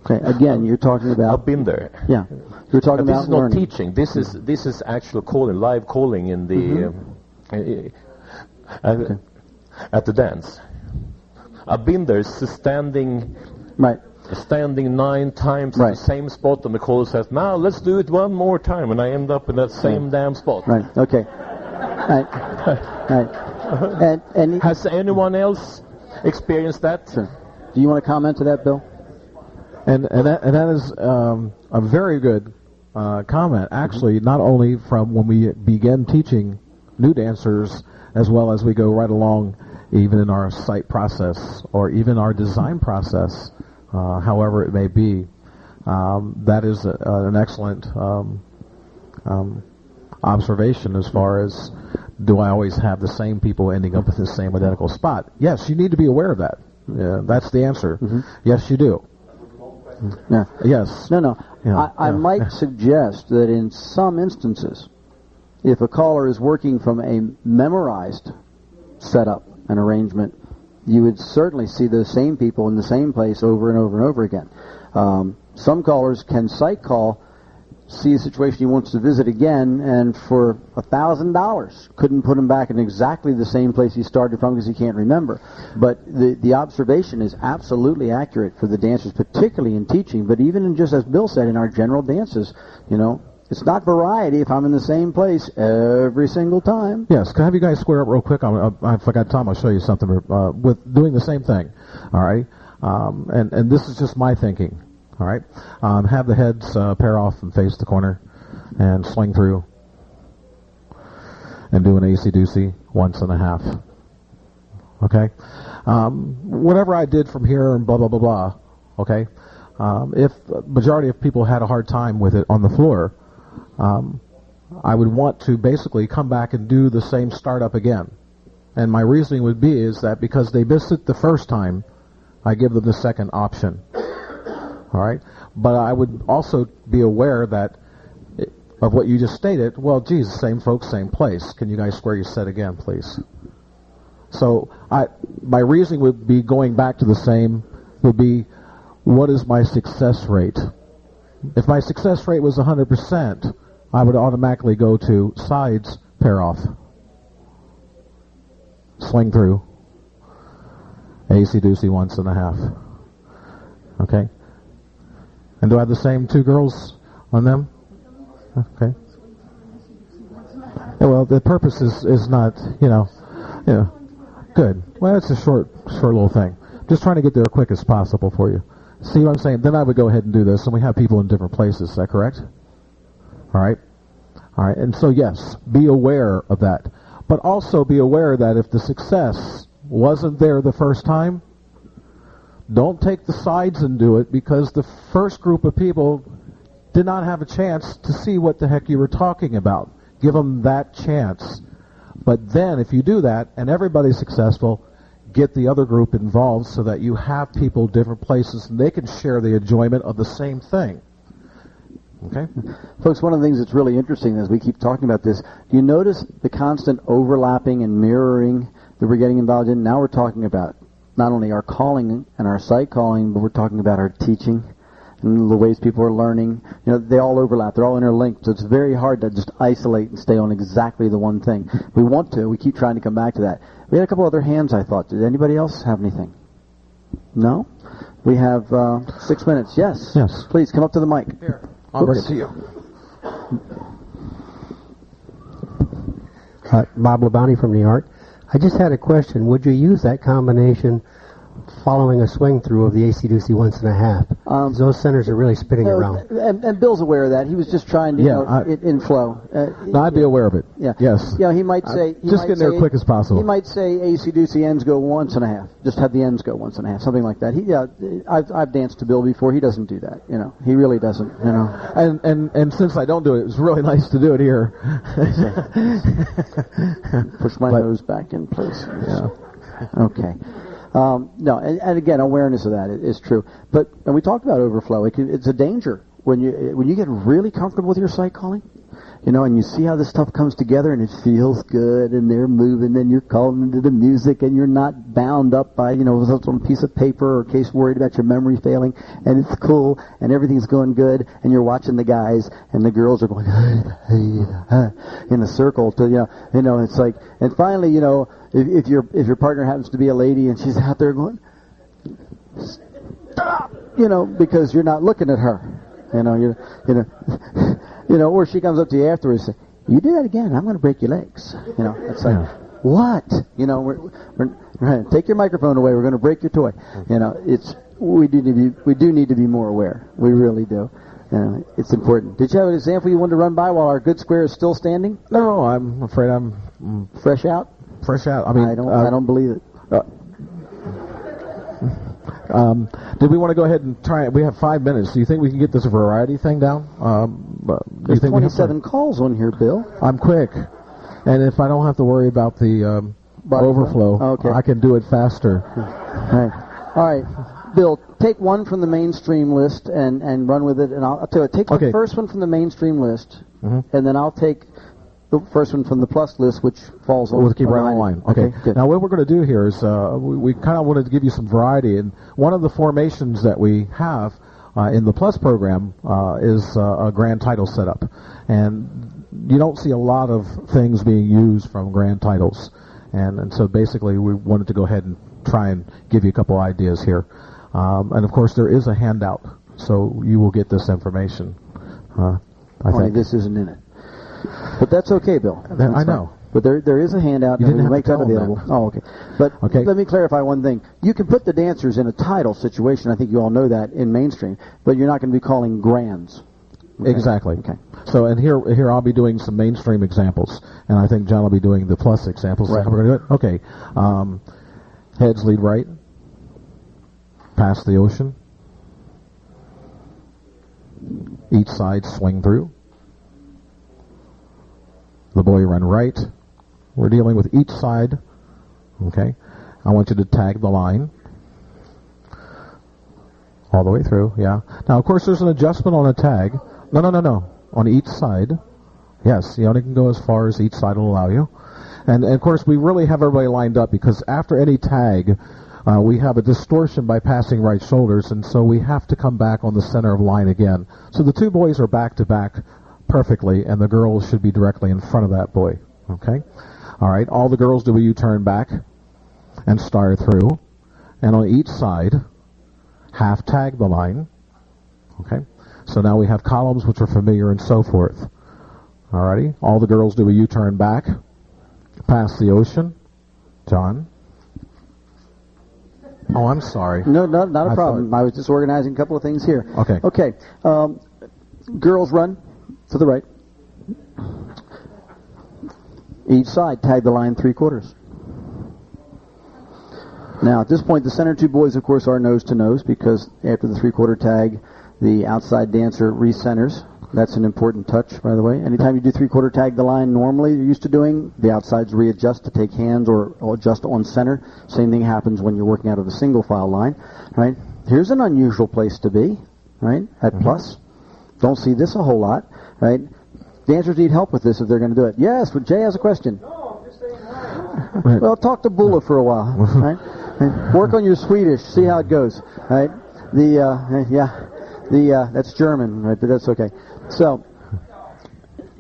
G: Okay, again, you're talking about...
J: I've been there.
G: Yeah, you're talking about
J: this is not
G: learning.
J: teaching. This is actual calling, live calling in the at the dance. I've been there, standing 9 times at the same spot, and the caller says, "Now let's do it one more time," and I end up in that same damn spot.
G: Right. Okay. Right. And
J: has anyone else experienced that?
G: Sure. Do you want to comment to that, Bill?
C: And that is a very good comment, actually, not only from when we begin teaching new dancers, as well as we go right along, even in our sight process, or even our design process, however it may be. That is an excellent observation as far as, do I always have the same people ending up in the same identical spot? Yes, you need to be aware of that. That's the answer. Yes, you do.
G: Yeah.
C: Yes.
G: No. Yeah. I might suggest that in some instances, if a caller is working from a memorized setup and arrangement, you would certainly see the same people in the same place over and over and over again. Some callers can sight call
B: see a situation he wants to visit again, and for $1,000 couldn't put him back in exactly the same place he started from because he can't remember. But the observation is absolutely accurate for the dancers, particularly in teaching, but even in, just as Bill said, in our general dances, it's not variety if I'm in the same place every single time.
C: Yes, can I have you guys square up real quick? If I got time, I'll show you something with doing the same thing. All right, and this is just my thinking. All right, have the heads pair off and face the corner, and swing through, and do an AC-doocy once and a half. Okay, whatever I did from here and blah blah blah blah. Okay, if the majority of people had a hard time with it on the floor, I would want to basically come back and do the same startup again. And my reasoning would be is that because they missed it the first time, I give them the second option. All right? But I would also be aware that of what you just stated, well, geez, same folks, same place. Can you guys square your set again, please? So my reasoning would be going back to the same, would be, what is my success rate? If my success rate was 100%, I would automatically go to sides, pair off, swing through, AC-doocy once and a half. Okay? And do I have the same two girls on them? Okay. Yeah, well, the purpose is not, good. Well, it's a short little thing. Just trying to get there as quick as possible for you. See what I'm saying? Then I would go ahead and do this, and we have people in different places. Is that correct? All right. All right. And so, yes, be aware of that. But also be aware that if the success wasn't there the first time, don't take the sides and do it, because the first group of people did not have a chance to see what the heck you were talking about. Give them that chance. But then if you do that and everybody's successful, get the other group involved so that you have people different places and they can share the enjoyment of the same thing. Okay?
B: Folks, one of the things that's really interesting as we keep talking about this, do you notice the constant overlapping and mirroring that we're getting involved in? Now we're talking about not only our calling and our sight calling, but we're talking about our teaching and the ways people are learning. They all overlap. They're all interlinked. So it's very hard to just isolate and stay on exactly the one thing. We keep trying to come back to that. We had a couple other hands, I thought. Did anybody else have anything? No? We have 6 minutes. Yes?
C: Yes.
B: Please, come up to the mic.
C: Here. I'll bring it to you.
K: Bob Labonte from New York. I just had a question. Would you use that combination following a swing through of the AC-doocy once and a half? Those centers are really spinning around.
B: And Bill's aware of that. He was just trying to, in flow.
C: No, I'd be aware of it.
B: Yeah.
C: Yes.
B: Yeah, he might say...
C: Just get there as quick as possible.
B: He might say AC-doocy ends go once and a half. Just have the ends go once and a half, something like that. I've danced to Bill before. He doesn't do that. He really doesn't.
C: And since I don't do it, it's really nice to do it here.
B: Push my nose back in place. Yeah. Okay. No, and again, awareness of that is true. And we talked about overflow. It's a danger when you get really comfortable with your sight calling, and you see how this stuff comes together and it feels good and they're moving and you're calling into the music and you're not bound up by, some piece of paper or case worried about your memory failing, and it's cool and everything's going good and you're watching the guys and the girls are going in a circle to, it's like, and finally, if your partner happens to be a lady and she's out there going, stop, because you're not looking at her, or she comes up to you afterwards and says, you do that again, I'm going to break your legs. It's like, what? We're take your microphone away, we're going to break your toy. We do need to be more aware. We really do. It's important. Did you have an example you wanted to run by while our good square is still standing?
C: No, I'm afraid I'm
B: fresh out.
C: Fresh out. I mean,
B: I don't believe it.
C: Did we want to go ahead and try it? We have 5 minutes. Do you think we can get this variety thing down?
B: There's 27 calls on here, Bill.
C: I'm quick, and if I don't have to worry about the overflow, I can do it faster.
B: All right. Bill, take one from the mainstream list and run with it, and I'll tell you, take the first one from the mainstream list, and then I'll take the first one from the plus list, which falls on.
C: We'll keep right on line. Okay.
B: Good.
C: Now, what we're going to do here is we kind of wanted to give you some variety, and one of the formations that we have in the Plus program is a grand title setup. And you don't see a lot of things being used from grand titles. And so basically we wanted to go ahead and try and give you a couple ideas here. And of course there is a handout, so you will get this information. I think
B: this isn't in it. But that's okay, Bill.
C: I know.
B: But there is a handout, and we make that available. Oh, okay. But let me clarify one thing. You can put the dancers in a title situation. I think you all know that in mainstream. But you're not going to be calling grands. Okay? Exactly.
C: Okay. So, and here I'll be doing some mainstream examples, and I think John will be doing the Plus examples.
B: Right.
C: We're going to do it. Okay. Heads lead right. Past the ocean. Each side swing through. The boy run right. We're dealing with each side. Okay. I want you to tag the line. All the way through, yeah. Now, of course, there's an adjustment on a tag. No. On each side. Yes, you only can go as far as each side will allow you. And of course, we really have everybody lined up because after any tag, we have a distortion by passing right shoulders, and so we have to come back on the center of line again. So the two boys are back to back perfectly, and the girls should be directly in front of that boy. Okay? All right, all the girls do a U-turn back and star through, and on each side, half tag the line. Okay? So now we have columns which are familiar and so forth. All righty, all the girls do a U-turn back, past the ocean. John? Oh, I'm sorry.
B: No, not a problem. I was just organizing a couple of things here.
C: Okay.
B: Okay. Girls run to the right. Each side, tag the line 3/4. Now, at this point, the center two boys, of course, are nose to nose because after the 3/4 tag, the outside dancer recenters. That's an important touch, by the way. Anytime you do 3/4 tag the line normally you're used to doing, the outsides readjust to take hands or adjust on center. Same thing happens when you're working out of a single file line, right? Here's an unusual place to be, right, at Plus. Don't see this a whole lot, right? Dancers need help with this if they're going to do it. Yes, but Jay has a question.
L: No, I'm just saying
B: Well, talk to Bula for a while, right? And work on your Swedish, see how it goes, right? That's German, right? But that's okay. So,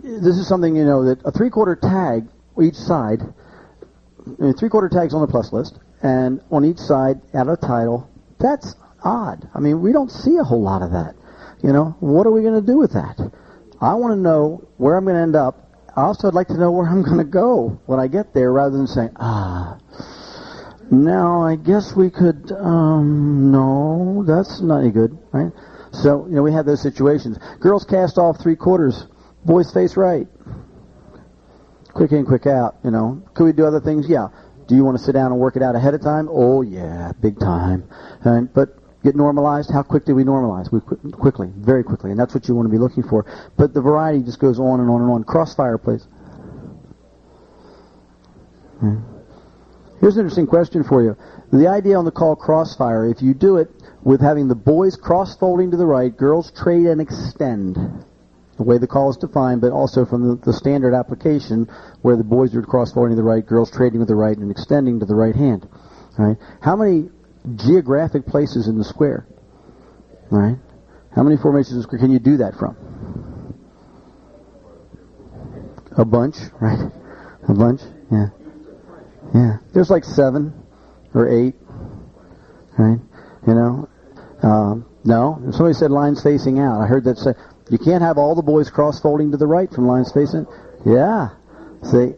B: this is something, you know, that a 3/4 tag each side, 3/4 tags on the Plus list, and on each side, out of title, that's odd. I mean, we don't see a whole lot of that. You know, what are we going to do with that? I want to know where I'm going to end up. Also, I'd like to know where I'm going to go when I get there, rather than saying, now I guess we could, no, that's not any good, right? So, you know, we have those situations. Girls cast off 3/4, boys face right. Quick in, quick out, you know. Could we do other things? Yeah. Do you want to sit down and work it out ahead of time? Oh, yeah, big time. But get normalized. How quick do we normalize? Quickly, very quickly, and that's what you want to be looking for. But the variety just goes on and on and on. Crossfire, please. Here's an interesting question for you. The idea on the call crossfire, if you do it with having the boys cross-folding to the right, girls trade and extend, the way the call is defined, but also from the standard application where the boys are cross-folding to the right, girls trading with the right and extending to the right hand. Right? How many geographic places in the square? Right? How many formations in the square can you do that from? A bunch, right? A bunch, yeah. Yeah. There's like 7 or 8, right? You know? No. Somebody said lines facing out. I heard that say, you can't have all the boys cross-folding to the right from lines facing. Yeah. See?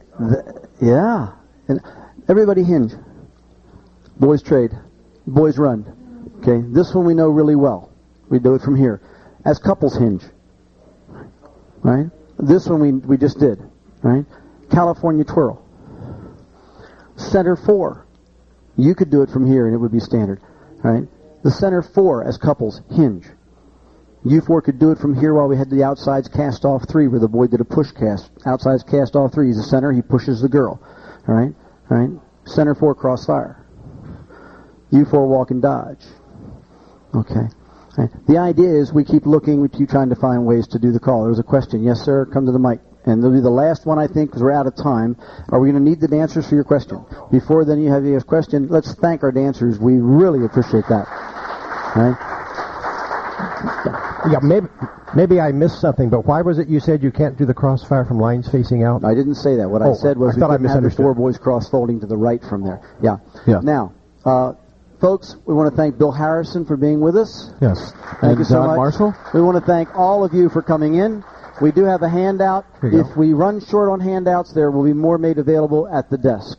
B: Yeah. And everybody hinge. Boys trade. Boys run. Okay? This one we know really well. We do it from here. As couples hinge. Right? This one we just did. Right? California twirl. Center 4. You could do it from here and it would be standard. Right? The center 4 as couples hinge. You 4 could do it from here while we had the outsides cast off 3 where the boy did a push cast. Outsides cast off 3. He's the center. He pushes the girl. All right? All right? Center 4 crossfire. You 4 walk and dodge. Okay. Right. The idea is we keep looking, we keep trying to find ways to do the call. There was a question. Yes, sir. Come to the mic. And it'll be the last one, I think, because we're out of time. Are we going to need the dancers for your question? Before then you have your question, let's thank our dancers. We really appreciate that. All right?
M: Yeah, maybe I missed something, but why was it you said you can't do the crossfire from lines facing out?
B: I didn't say that. What I said was
M: I thought
B: we
M: I
B: couldn't have the
M: misunderstood.
B: four boys cross-folding to the right from there. Yeah.
M: Yeah.
B: Now, folks, we want to thank Bill Harrison for being with us.
M: Yes.
B: Thank you so
M: John
B: much.
M: Marshall.
B: We want to thank all of you for coming in. We do have a handout.
M: Here you
B: If we run short on handouts, there will be more made available at the desk.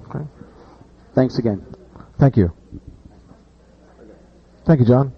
M: Okay.
B: Thanks again.
M: Thank you. Thank you, John.